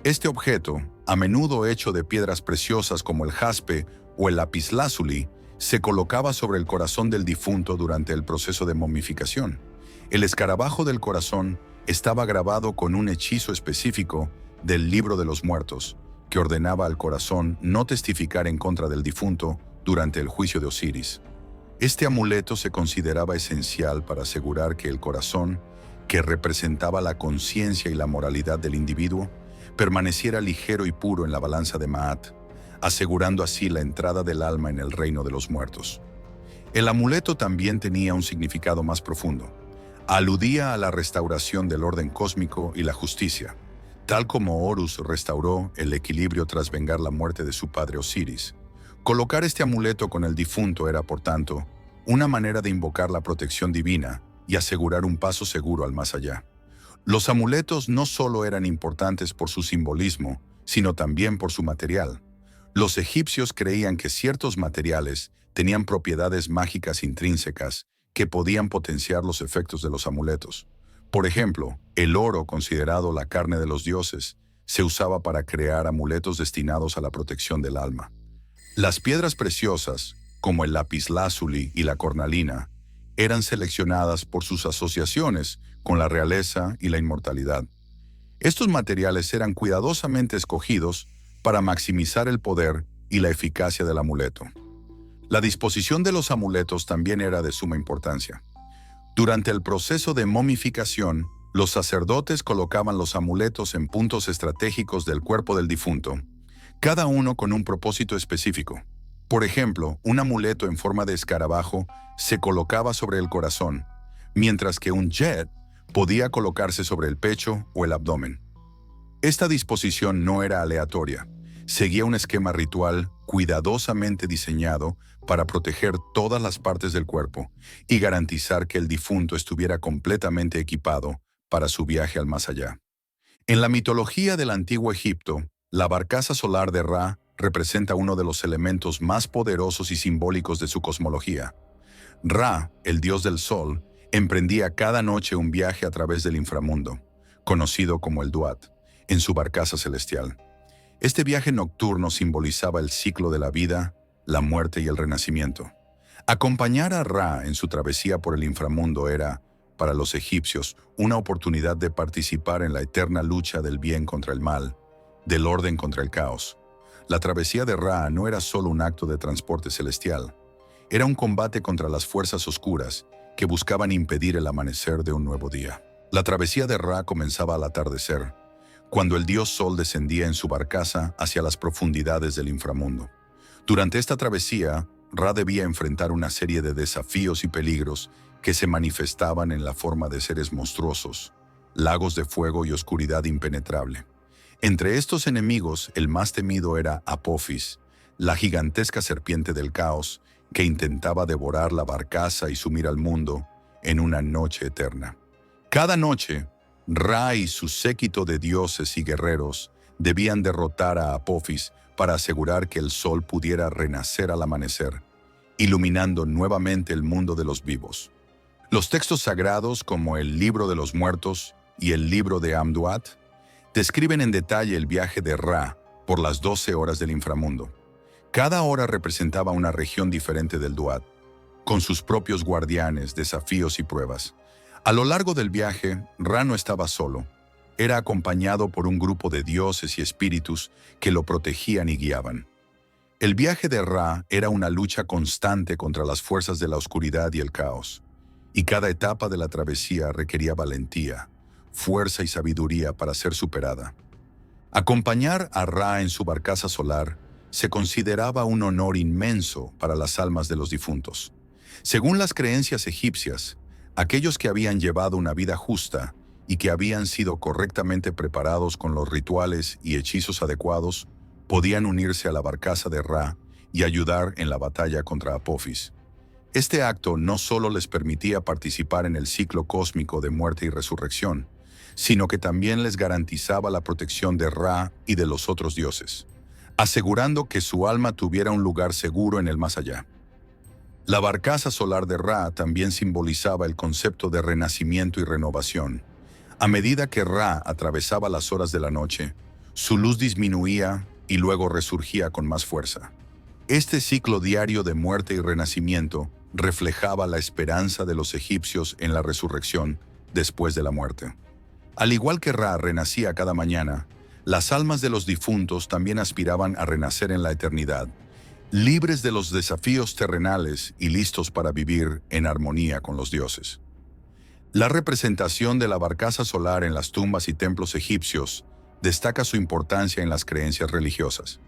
Este objeto, a menudo hecho de piedras preciosas como el jaspe o el lapislázuli, se colocaba sobre el corazón del difunto durante el proceso de momificación. El escarabajo del corazón estaba grabado con un hechizo específico del Libro de los Muertos, que ordenaba al corazón no testificar en contra del difunto durante el juicio de Osiris. Este amuleto se consideraba esencial para asegurar que el corazón, que representaba la conciencia y la moralidad del individuo, permaneciera ligero y puro en la balanza de Maat, asegurando así la entrada del alma en el reino de los muertos. El amuleto también tenía un significado más profundo. Aludía a la restauración del orden cósmico y la justicia, tal como Horus restauró el equilibrio tras vengar la muerte de su padre Osiris. Colocar este amuleto con el difunto era, por tanto, una manera de invocar la protección divina y asegurar un paso seguro al más allá. Los amuletos no solo eran importantes por su simbolismo, sino también por su material. Los egipcios creían que ciertos materiales tenían propiedades mágicas intrínsecas que podían potenciar los efectos de los amuletos. Por ejemplo, el oro, considerado la carne de los dioses, se usaba para crear amuletos destinados a la protección del alma. Las piedras preciosas, como el lapislázuli y la cornalina, eran seleccionadas por sus asociaciones con la realeza y la inmortalidad. Estos materiales eran cuidadosamente escogidos para maximizar el poder y la eficacia del amuleto. La disposición de los amuletos también era de suma importancia. Durante el proceso de momificación, los sacerdotes colocaban los amuletos en puntos estratégicos del cuerpo del difunto, cada uno con un propósito específico. Por ejemplo, un amuleto en forma de escarabajo se colocaba sobre el corazón, mientras que un jet podía colocarse sobre el pecho o el abdomen. Esta disposición no era aleatoria, seguía un esquema ritual cuidadosamente diseñado para proteger todas las partes del cuerpo y garantizar que el difunto estuviera completamente equipado para su viaje al más allá. En la mitología del antiguo Egipto, la barcaza solar de Ra representa uno de los elementos más poderosos y simbólicos de su cosmología. Ra, el dios del sol, emprendía cada noche un viaje a través del inframundo, conocido como el Duat, en su barcaza celestial. Este viaje nocturno simbolizaba el ciclo de la vida, la muerte y el renacimiento. Acompañar a Ra en su travesía por el inframundo era, para los egipcios, una oportunidad de participar en la eterna lucha del bien contra el mal, del orden contra el caos. La travesía de Ra no era solo un acto de transporte celestial, era un combate contra las fuerzas oscuras que buscaban impedir el amanecer de un nuevo día. La travesía de Ra comenzaba al atardecer, cuando el dios Sol descendía en su barcaza hacia las profundidades del inframundo. Durante esta travesía, Ra debía enfrentar una serie de desafíos y peligros que se manifestaban en la forma de seres monstruosos, lagos de fuego y oscuridad impenetrable. Entre estos enemigos, el más temido era Apophis, la gigantesca serpiente del caos que intentaba devorar la barcaza y sumir al mundo en una noche eterna. Cada noche, Ra y su séquito de dioses y guerreros debían derrotar a Apophis para asegurar que el sol pudiera renacer al amanecer, iluminando nuevamente el mundo de los vivos. Los textos sagrados, como el Libro de los Muertos y el Libro de Amduat, describen en detalle el viaje de Ra por las 12 horas del inframundo. Cada hora representaba una región diferente del Duat, con sus propios guardianes, desafíos y pruebas. A lo largo del viaje, Ra no estaba solo. Era acompañado por un grupo de dioses y espíritus que lo protegían y guiaban. El viaje de Ra era una lucha constante contra las fuerzas de la oscuridad y el caos, y cada etapa de la travesía requería valentía, fuerza y sabiduría para ser superada. Acompañar a Ra en su barcaza solar se consideraba un honor inmenso para las almas de los difuntos. Según las creencias egipcias, aquellos que habían llevado una vida justa y que habían sido correctamente preparados con los rituales y hechizos adecuados, podían unirse a la barcaza de Ra y ayudar en la batalla contra Apophis. Este acto no solo les permitía participar en el ciclo cósmico de muerte y resurrección, sino que también les garantizaba la protección de Ra y de los otros dioses, asegurando que su alma tuviera un lugar seguro en el más allá. La barcaza solar de Ra también simbolizaba el concepto de renacimiento y renovación. A medida que Ra atravesaba las horas de la noche, su luz disminuía y luego resurgía con más fuerza. Este ciclo diario de muerte y renacimiento reflejaba la esperanza de los egipcios en la resurrección después de la muerte. Al igual que Ra renacía cada mañana, Las almas de los difuntos también aspiraban a renacer en la eternidad, libres de los desafíos terrenales y listos para vivir en armonía con los dioses. La representación de la barcaza solar en las tumbas y templos egipcios destaca su importancia en las creencias religiosas.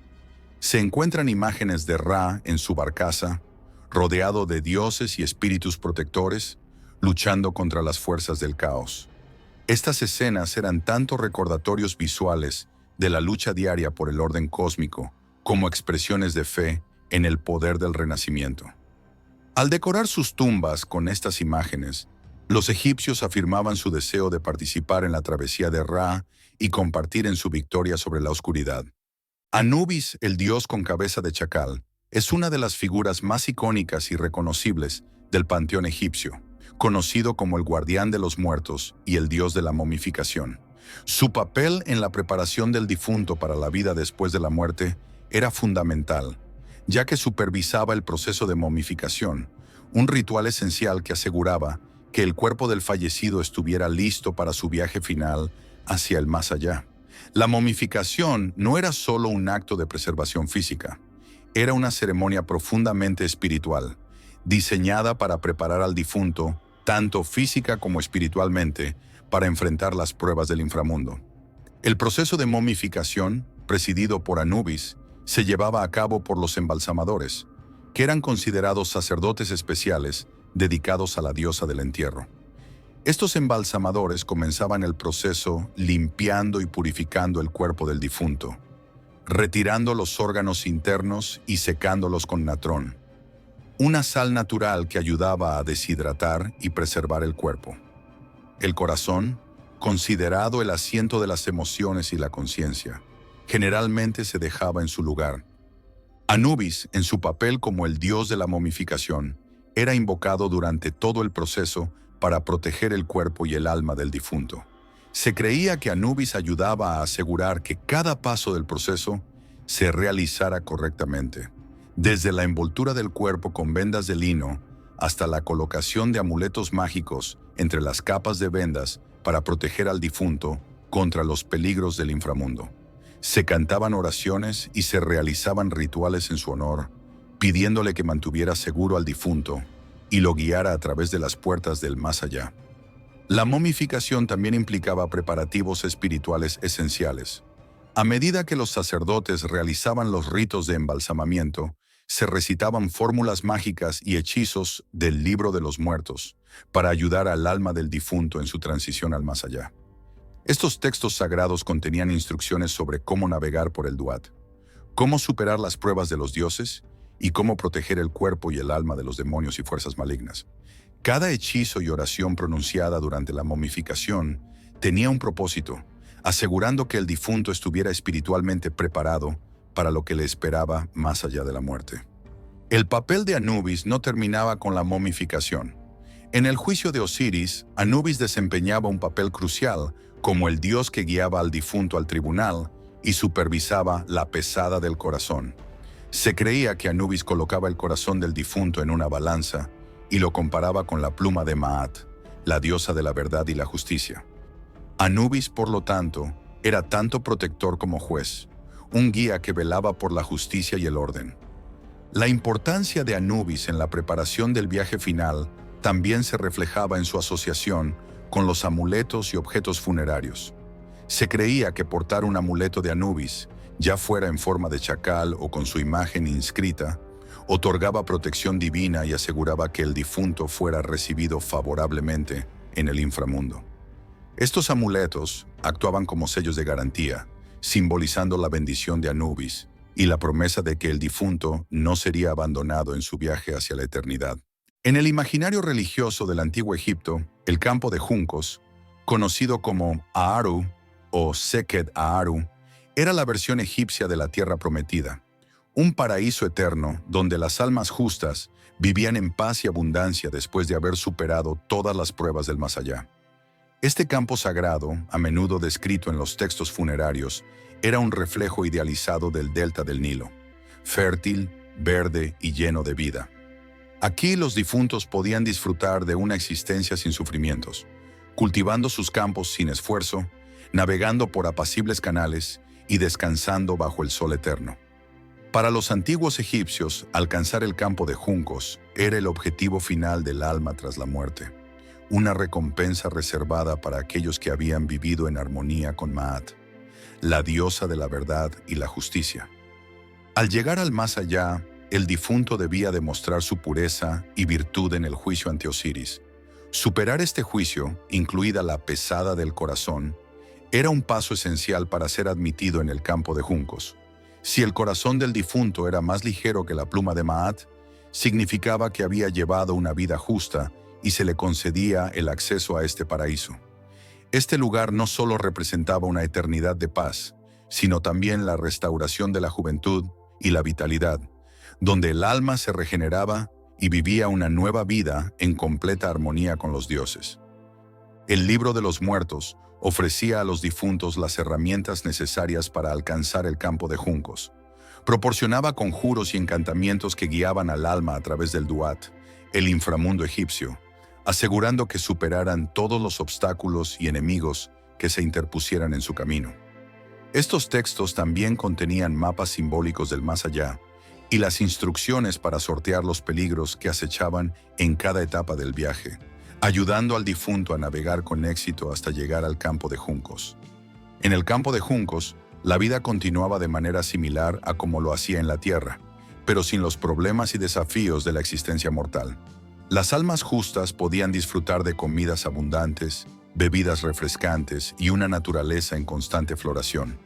Se encuentran imágenes de Ra en su barcaza, rodeado de dioses y espíritus protectores, luchando contra las fuerzas del caos. Estas escenas eran tanto recordatorios visuales de la lucha diaria por el orden cósmico, como expresiones de fe en el poder del renacimiento. Al decorar sus tumbas con estas imágenes, los egipcios afirmaban su deseo de participar en la travesía de Ra y compartir en su victoria sobre la oscuridad. Anubis, el dios con cabeza de chacal, es una de las figuras más icónicas y reconocibles del panteón egipcio, conocido como el guardián de los muertos y el dios de la momificación. Su papel en la preparación del difunto para la vida después de la muerte era fundamental, ya que supervisaba el proceso de momificación, un ritual esencial que aseguraba que el cuerpo del fallecido estuviera listo para su viaje final hacia el más allá. La momificación no era solo un acto de preservación física, era una ceremonia profundamente espiritual, diseñada para preparar al difunto, tanto física como espiritualmente, para enfrentar las pruebas del inframundo. El proceso de momificación, presidido por Anubis, se llevaba a cabo por los embalsamadores, que eran considerados sacerdotes especiales dedicados a la diosa del entierro. Estos embalsamadores comenzaban el proceso limpiando y purificando el cuerpo del difunto, retirando los órganos internos y secándolos con natrón, una sal natural que ayudaba a deshidratar y preservar el cuerpo. El corazón, considerado el asiento de las emociones y la conciencia, generalmente se dejaba en su lugar. Anubis, en su papel como el dios de la momificación, era invocado durante todo el proceso para proteger el cuerpo y el alma del difunto. Se creía que Anubis ayudaba a asegurar que cada paso del proceso se realizara correctamente, desde la envoltura del cuerpo con vendas de lino hasta la colocación de amuletos mágicos entre las capas de vendas para proteger al difunto contra los peligros del inframundo. Se cantaban oraciones y se realizaban rituales en su honor, pidiéndole que mantuviera seguro al difunto y lo guiara a través de las puertas del más allá. La momificación también implicaba preparativos espirituales esenciales. A medida que los sacerdotes realizaban los ritos de embalsamamiento, se recitaban fórmulas mágicas y hechizos del libro de los muertos para ayudar al alma del difunto en su transición al más allá. Estos textos sagrados contenían instrucciones sobre cómo navegar por el Duat, cómo superar las pruebas de los dioses y cómo proteger el cuerpo y el alma de los demonios y fuerzas malignas. Cada hechizo y oración pronunciada durante la momificación tenía un propósito, asegurando que el difunto estuviera espiritualmente preparado para lo que le esperaba más allá de la muerte. El papel de Anubis no terminaba con la momificación. En el juicio de Osiris, Anubis desempeñaba un papel crucial como el dios que guiaba al difunto al tribunal y supervisaba la pesada del corazón. Se creía que Anubis colocaba el corazón del difunto en una balanza y lo comparaba con la pluma de Maat, la diosa de la verdad y la justicia. Anubis, por lo tanto, era tanto protector como juez, un guía que velaba por la justicia y el orden. La importancia de Anubis en la preparación del viaje final también se reflejaba en su asociación con los amuletos y objetos funerarios. Se creía que portar un amuleto de Anubis, ya fuera en forma de chacal o con su imagen inscrita, otorgaba protección divina y aseguraba que el difunto fuera recibido favorablemente en el inframundo. Estos amuletos actuaban como sellos de garantía, simbolizando la bendición de Anubis y la promesa de que el difunto no sería abandonado en su viaje hacia la eternidad. En el imaginario religioso del antiguo Egipto, el campo de juncos, conocido como Aaru o Seked Aaru, era la versión egipcia de la tierra prometida, un paraíso eterno donde las almas justas vivían en paz y abundancia después de haber superado todas las pruebas del más allá. Este campo sagrado, a menudo descrito en los textos funerarios, era un reflejo idealizado del delta del Nilo, fértil, verde y lleno de vida. Aquí los difuntos podían disfrutar de una existencia sin sufrimientos, cultivando sus campos sin esfuerzo, navegando por apacibles canales y descansando bajo el sol eterno. Para los antiguos egipcios, alcanzar el campo de juncos era el objetivo final del alma tras la muerte, una recompensa reservada para aquellos que habían vivido en armonía con Maat, la diosa de la verdad y la justicia. Al llegar al más allá, el difunto debía demostrar su pureza y virtud en el juicio ante Osiris. Superar este juicio, incluida la pesada del corazón, era un paso esencial para ser admitido en el campo de juncos. Si el corazón del difunto era más ligero que la pluma de Maat, significaba que había llevado una vida justa y se le concedía el acceso a este paraíso. Este lugar no solo representaba una eternidad de paz, sino también la restauración de la juventud y la vitalidad, donde el alma se regeneraba y vivía una nueva vida en completa armonía con los dioses. El libro de los muertos ofrecía a los difuntos las herramientas necesarias para alcanzar el campo de juncos. Proporcionaba conjuros y encantamientos que guiaban al alma a través del Duat, el inframundo egipcio, asegurando que superaran todos los obstáculos y enemigos que se interpusieran en su camino. Estos textos también contenían mapas simbólicos del más allá y las instrucciones para sortear los peligros que acechaban en cada etapa del viaje, ayudando al difunto a navegar con éxito hasta llegar al campo de juncos. En el campo de juncos, la vida continuaba de manera similar a como lo hacía en la tierra, pero sin los problemas y desafíos de la existencia mortal. Las almas justas podían disfrutar de comidas abundantes, bebidas refrescantes y una naturaleza en constante floración.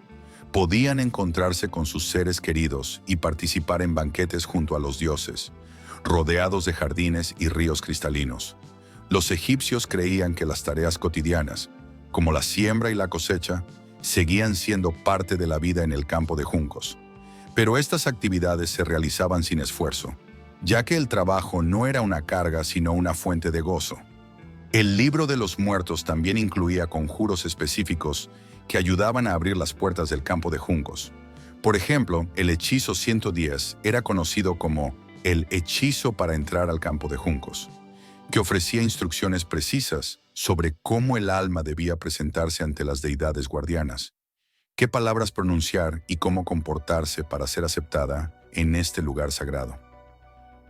Podían encontrarse con sus seres queridos y participar en banquetes junto a los dioses, rodeados de jardines y ríos cristalinos. Los egipcios creían que las tareas cotidianas, como la siembra y la cosecha, seguían siendo parte de la vida en el campo de juncos. Pero estas actividades se realizaban sin esfuerzo, ya que el trabajo no era una carga sino una fuente de gozo. El libro de los muertos también incluía conjuros específicos que ayudaban a abrir las puertas del campo de juncos. Por ejemplo, el hechizo 110 era conocido como el hechizo para entrar al campo de juncos, que ofrecía instrucciones precisas sobre cómo el alma debía presentarse ante las deidades guardianas, qué palabras pronunciar y cómo comportarse para ser aceptada en este lugar sagrado.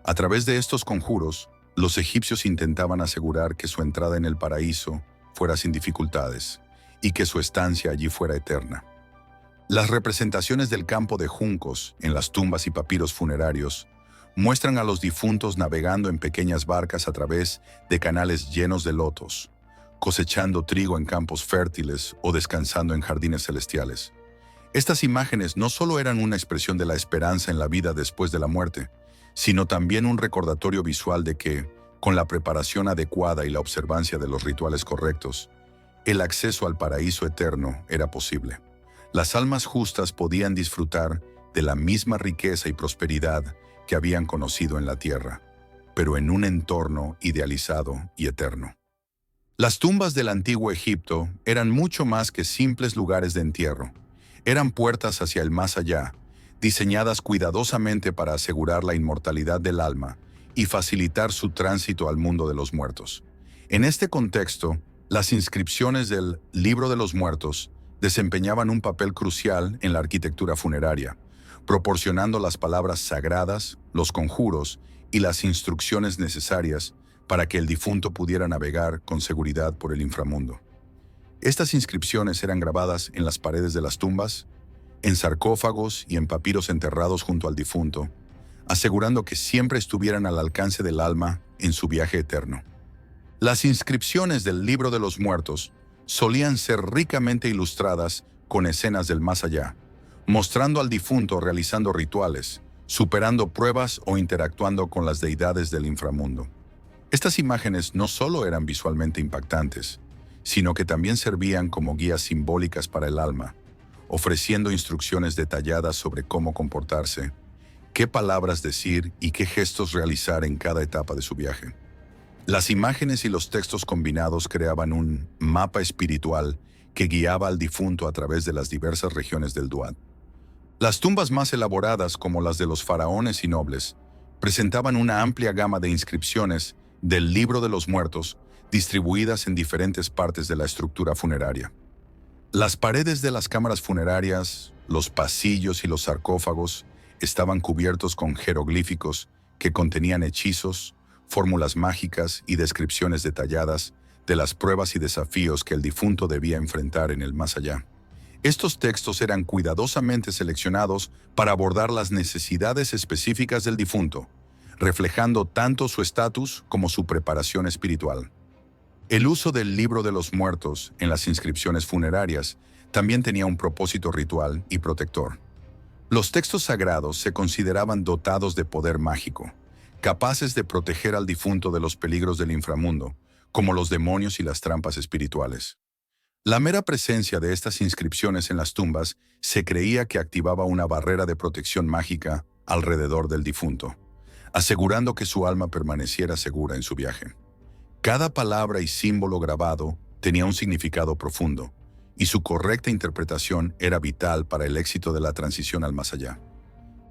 A través de estos conjuros, los egipcios intentaban asegurar que su entrada en el paraíso fuera sin dificultades y que su estancia allí fuera eterna. Las representaciones del campo de juncos en las tumbas y papiros funerarios muestran a los difuntos navegando en pequeñas barcas a través de canales llenos de lotos, cosechando trigo en campos fértiles o descansando en jardines celestiales. Estas imágenes no solo eran una expresión de la esperanza en la vida después de la muerte, sino también un recordatorio visual de que, con la preparación adecuada y la observancia de los rituales correctos, el acceso al paraíso eterno era posible. Las almas justas podían disfrutar de la misma riqueza y prosperidad que habían conocido en la tierra, pero en un entorno idealizado y eterno. Las tumbas del antiguo Egipto eran mucho más que simples lugares de entierro. Eran puertas hacia el más allá, diseñadas cuidadosamente para asegurar la inmortalidad del alma y facilitar su tránsito al mundo de los muertos. En este contexto, las inscripciones del Libro de los Muertos desempeñaban un papel crucial en la arquitectura funeraria, proporcionando las palabras sagradas, los conjuros y las instrucciones necesarias para que el difunto pudiera navegar con seguridad por el inframundo. Estas inscripciones eran grabadas en las paredes de las tumbas, en sarcófagos y en papiros enterrados junto al difunto, asegurando que siempre estuvieran al alcance del alma en su viaje eterno. Las inscripciones del Libro de los Muertos solían ser ricamente ilustradas con escenas del más allá, mostrando al difunto realizando rituales, superando pruebas o interactuando con las deidades del inframundo. Estas imágenes no solo eran visualmente impactantes, sino que también servían como guías simbólicas para el alma, ofreciendo instrucciones detalladas sobre cómo comportarse, qué palabras decir y qué gestos realizar en cada etapa de su viaje. Las imágenes y los textos combinados creaban un mapa espiritual que guiaba al difunto a través de las diversas regiones del Duat. Las tumbas más elaboradas, como las de los faraones y nobles, presentaban una amplia gama de inscripciones del Libro de los Muertos, distribuidas en diferentes partes de la estructura funeraria. Las paredes de las cámaras funerarias, los pasillos y los sarcófagos estaban cubiertos con jeroglíficos que contenían hechizos, fórmulas mágicas y descripciones detalladas de las pruebas y desafíos que el difunto debía enfrentar en el más allá. Estos textos eran cuidadosamente seleccionados para abordar las necesidades específicas del difunto, reflejando tanto su estatus como su preparación espiritual. El uso del libro de los muertos en las inscripciones funerarias también tenía un propósito ritual y protector. Los textos sagrados se consideraban dotados de poder mágico, capaces de proteger al difunto de los peligros del inframundo, como los demonios y las trampas espirituales. La mera presencia de estas inscripciones en las tumbas se creía que activaba una barrera de protección mágica alrededor del difunto, asegurando que su alma permaneciera segura en su viaje. Cada palabra y símbolo grabado tenía un significado profundo, y su correcta interpretación era vital para el éxito de la transición al más allá.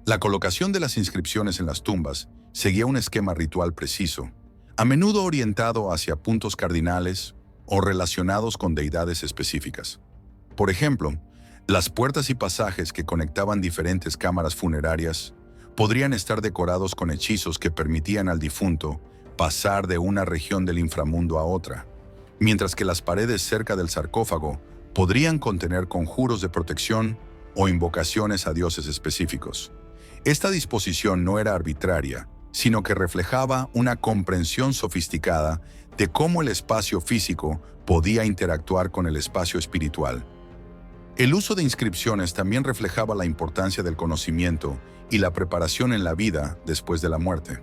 La colocación de las inscripciones en las tumbas seguía un esquema ritual preciso, a menudo orientado hacia puntos cardinales o relacionados con deidades específicas. Por ejemplo, las puertas y pasajes que conectaban diferentes cámaras funerarias podrían estar decorados con hechizos que permitían al difunto pasar de una región del inframundo a otra, mientras que las paredes cerca del sarcófago podrían contener conjuros de protección o invocaciones a dioses específicos. Esta disposición no era arbitraria, sino que reflejaba una comprensión sofisticada de cómo el espacio físico podía interactuar con el espacio espiritual. El uso de inscripciones también reflejaba la importancia del conocimiento y la preparación en la vida después de la muerte.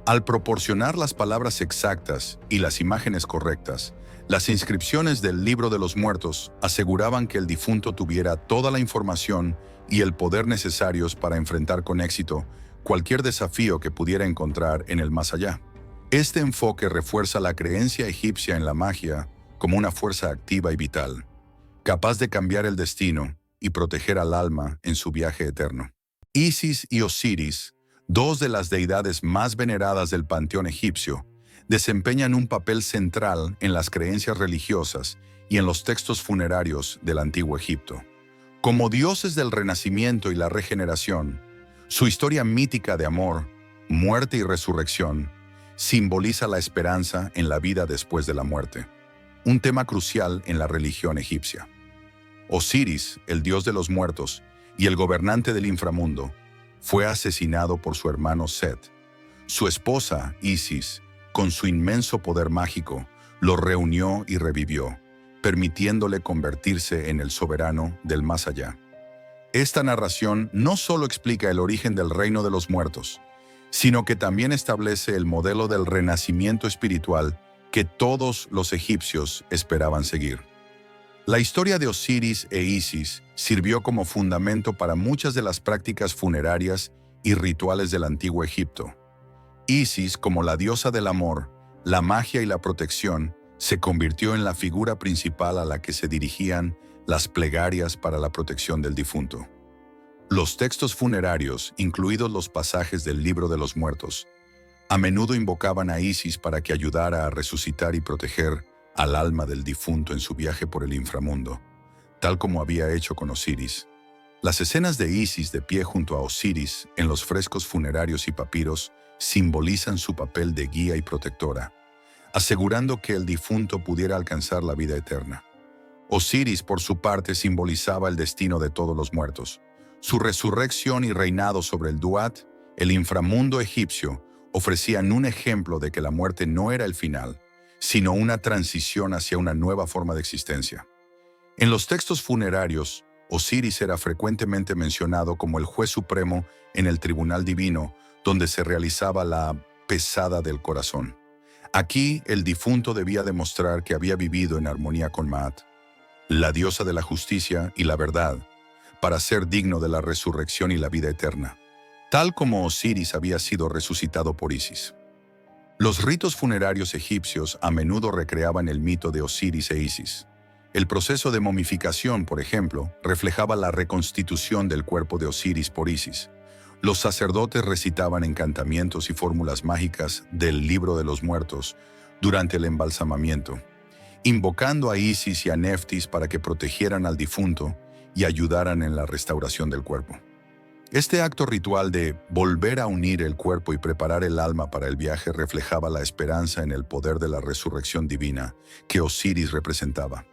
Al proporcionar las palabras exactas y las imágenes correctas, las inscripciones del libro de los muertos aseguraban que el difunto tuviera toda la información y el poder necesarios para enfrentar con éxito cualquier desafío que pudiera encontrar en el más allá. Este enfoque refuerza la creencia egipcia en la magia como una fuerza activa y vital, capaz de cambiar el destino y proteger al alma en su viaje eterno. Isis y Osiris, dos de las deidades más veneradas del panteón egipcio, desempeñan un papel central en las creencias religiosas y en los textos funerarios del antiguo Egipto. Como dioses del renacimiento y la regeneración, su historia mítica de amor, muerte y resurrección simboliza la esperanza en la vida después de la muerte, un tema crucial en la religión egipcia. Osiris, el dios de los muertos y el gobernante del inframundo, fue asesinado por su hermano Set. Su esposa, Isis, con su inmenso poder mágico, lo reunió y revivió, permitiéndole convertirse en el soberano del más allá. Esta narración no solo explica el origen del reino de los muertos, sino que también establece el modelo del renacimiento espiritual que todos los egipcios esperaban seguir. La historia de Osiris e Isis sirvió como fundamento para muchas de las prácticas funerarias y rituales del antiguo Egipto. Isis, como la diosa del amor, la magia y la protección, se convirtió en la figura principal a la que se dirigían las plegarias para la protección del difunto. Los textos funerarios, incluidos los pasajes del libro de los muertos, a menudo invocaban a Isis para que ayudara a resucitar y proteger al alma del difunto en su viaje por el inframundo, tal como había hecho con Osiris. Las escenas de Isis de pie junto a Osiris en los frescos funerarios y papiros simbolizan su papel de guía y protectora, asegurando que el difunto pudiera alcanzar la vida eterna. Osiris, por su parte, simbolizaba el destino de todos los muertos. Su resurrección y reinado sobre el Duat, el inframundo egipcio, ofrecían un ejemplo de que la muerte no era el final, sino una transición hacia una nueva forma de existencia. En los textos funerarios, Osiris era frecuentemente mencionado como el juez supremo en el tribunal divino, donde se realizaba la pesada del corazón. Aquí, el difunto debía demostrar que había vivido en armonía con Maat, la diosa de la justicia y la verdad, para ser digno de la resurrección y la vida eterna, tal como Osiris había sido resucitado por Isis. Los ritos funerarios egipcios a menudo recreaban el mito de Osiris e Isis. El proceso de momificación, por ejemplo, reflejaba la reconstitución del cuerpo de Osiris por Isis. Los sacerdotes recitaban encantamientos y fórmulas mágicas del libro de los muertos durante el embalsamamiento, invocando a Isis y a Neftis para que protegieran al difunto y ayudaran en la restauración del cuerpo. Este acto ritual de volver a unir el cuerpo y preparar el alma para el viaje reflejaba la esperanza en el poder de la resurrección divina que Osiris representaba.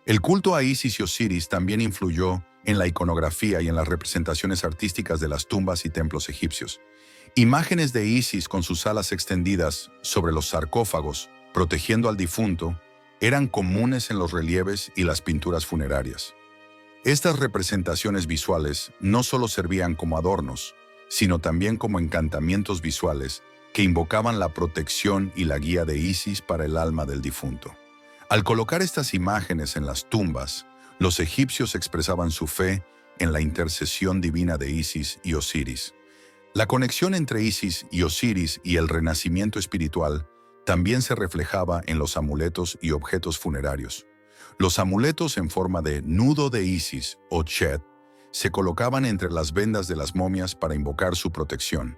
El culto a Isis y Osiris también influyó en la iconografía y en las representaciones artísticas de las tumbas y templos egipcios. Imágenes de Isis con sus alas extendidas sobre los sarcófagos, protegiendo al difunto, eran comunes en los relieves y las pinturas funerarias. Estas representaciones visuales no solo servían como adornos, sino también como encantamientos visuales que invocaban la protección y la guía de Isis para el alma del difunto. Al colocar estas imágenes en las tumbas, los egipcios expresaban su fe en la intercesión divina de Isis y Osiris. La conexión entre Isis y Osiris y el renacimiento espiritual también se reflejaba en los amuletos y objetos funerarios. Los amuletos en forma de nudo de Isis o Chet se colocaban entre las vendas de las momias para invocar su protección.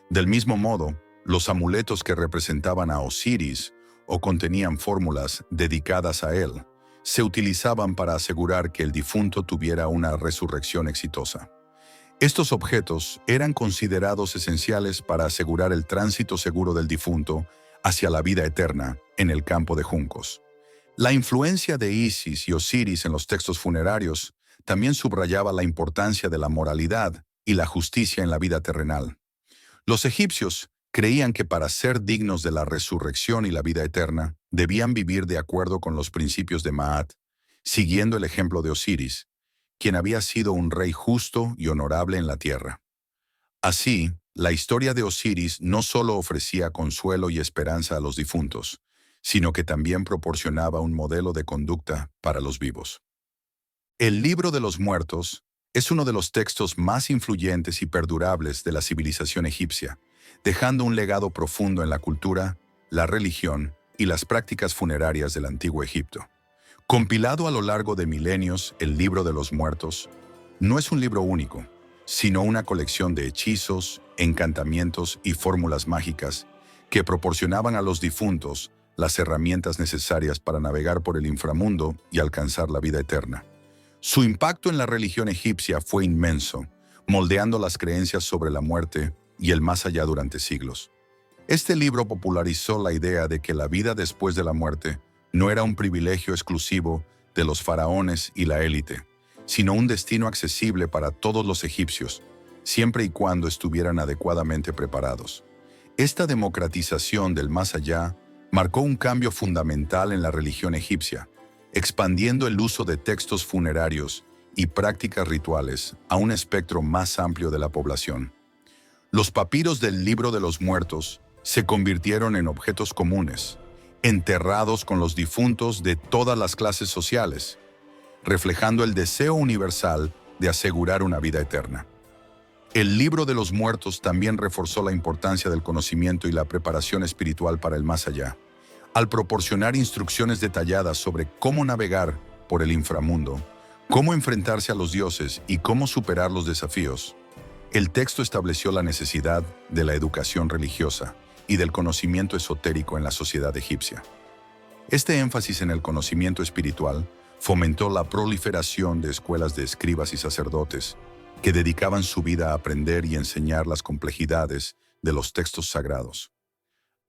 Del mismo modo, los amuletos que representaban a Osiris o contenían fórmulas dedicadas a él, se utilizaban para asegurar que el difunto tuviera una resurrección exitosa. Estos objetos eran considerados esenciales para asegurar el tránsito seguro del difunto hacia la vida eterna en el campo de juncos. La influencia de Isis y Osiris en los textos funerarios también subrayaba la importancia de la moralidad y la justicia en la vida terrenal. Los egipcios creían que para ser dignos de la resurrección y la vida eterna, debían vivir de acuerdo con los principios de Maat, siguiendo el ejemplo de Osiris, quien había sido un rey justo y honorable en la tierra. Así, la historia de Osiris no solo ofrecía consuelo y esperanza a los difuntos, sino que también proporcionaba un modelo de conducta para los vivos. El Libro de los Muertos es uno de los textos más influyentes y perdurables de la civilización egipcia, dejando un legado profundo en la cultura, la religión y las prácticas funerarias del antiguo Egipto. Compilado a lo largo de milenios, el Libro de los Muertos no es un libro único, sino una colección de hechizos, encantamientos y fórmulas mágicas que proporcionaban a los difuntos las herramientas necesarias para navegar por el inframundo y alcanzar la vida eterna. Su impacto en la religión egipcia fue inmenso, moldeando las creencias sobre la muerte y el más allá durante siglos. Este libro popularizó la idea de que la vida después de la muerte no era un privilegio exclusivo de los faraones y la élite, sino un destino accesible para todos los egipcios, siempre y cuando estuvieran adecuadamente preparados. Esta democratización del más allá marcó un cambio fundamental en la religión egipcia, expandiendo el uso de textos funerarios y prácticas rituales a un espectro más amplio de la población. Los papiros del Libro de los Muertos se convirtieron en objetos comunes, enterrados con los difuntos de todas las clases sociales, reflejando el deseo universal de asegurar una vida eterna. El Libro de los Muertos también reforzó la importancia del conocimiento y la preparación espiritual para el más allá, al proporcionar instrucciones detalladas sobre cómo navegar por el inframundo, cómo enfrentarse a los dioses y cómo superar los desafíos. El texto estableció la necesidad de la educación religiosa y del conocimiento esotérico en la sociedad egipcia. Este énfasis en el conocimiento espiritual fomentó la proliferación de escuelas de escribas y sacerdotes que dedicaban su vida a aprender y enseñar las complejidades de los textos sagrados.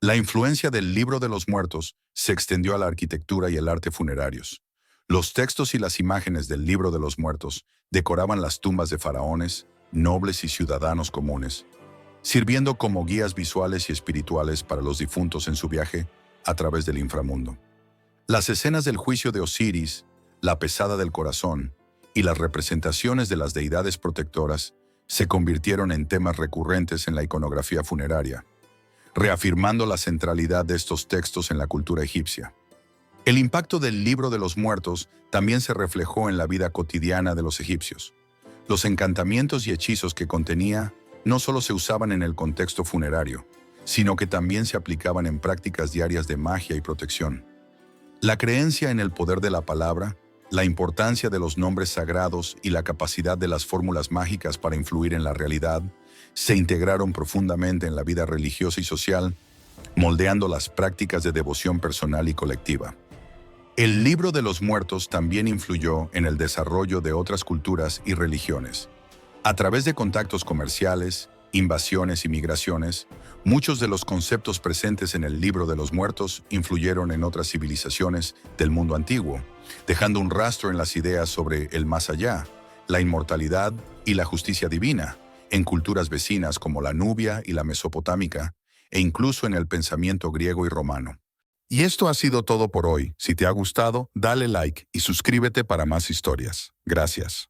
La influencia del Libro de los Muertos se extendió a la arquitectura y el arte funerarios. Los textos y las imágenes del Libro de los Muertos decoraban las tumbas de faraones, nobles y ciudadanos comunes, sirviendo como guías visuales y espirituales para los difuntos en su viaje a través del inframundo. Las escenas del juicio de Osiris, la pesada del corazón y las representaciones de las deidades protectoras se convirtieron en temas recurrentes en la iconografía funeraria, reafirmando la centralidad de estos textos en la cultura egipcia. El impacto del Libro de los Muertos también se reflejó en la vida cotidiana de los egipcios. Los encantamientos y hechizos que contenía no solo se usaban en el contexto funerario, sino que también se aplicaban en prácticas diarias de magia y protección. La creencia en el poder de la palabra, la importancia de los nombres sagrados y la capacidad de las fórmulas mágicas para influir en la realidad se integraron profundamente en la vida religiosa y social, moldeando las prácticas de devoción personal y colectiva. El libro de los muertos también influyó en el desarrollo de otras culturas y religiones. A través de contactos comerciales, invasiones y migraciones, muchos de los conceptos presentes en el libro de los muertos influyeron en otras civilizaciones del mundo antiguo, dejando un rastro en las ideas sobre el más allá, la inmortalidad y la justicia divina, en culturas vecinas como la nubia y la mesopotámica, e incluso en el pensamiento griego y romano. Y esto ha sido todo por hoy. Si te ha gustado, dale like y suscríbete para más historias. Gracias.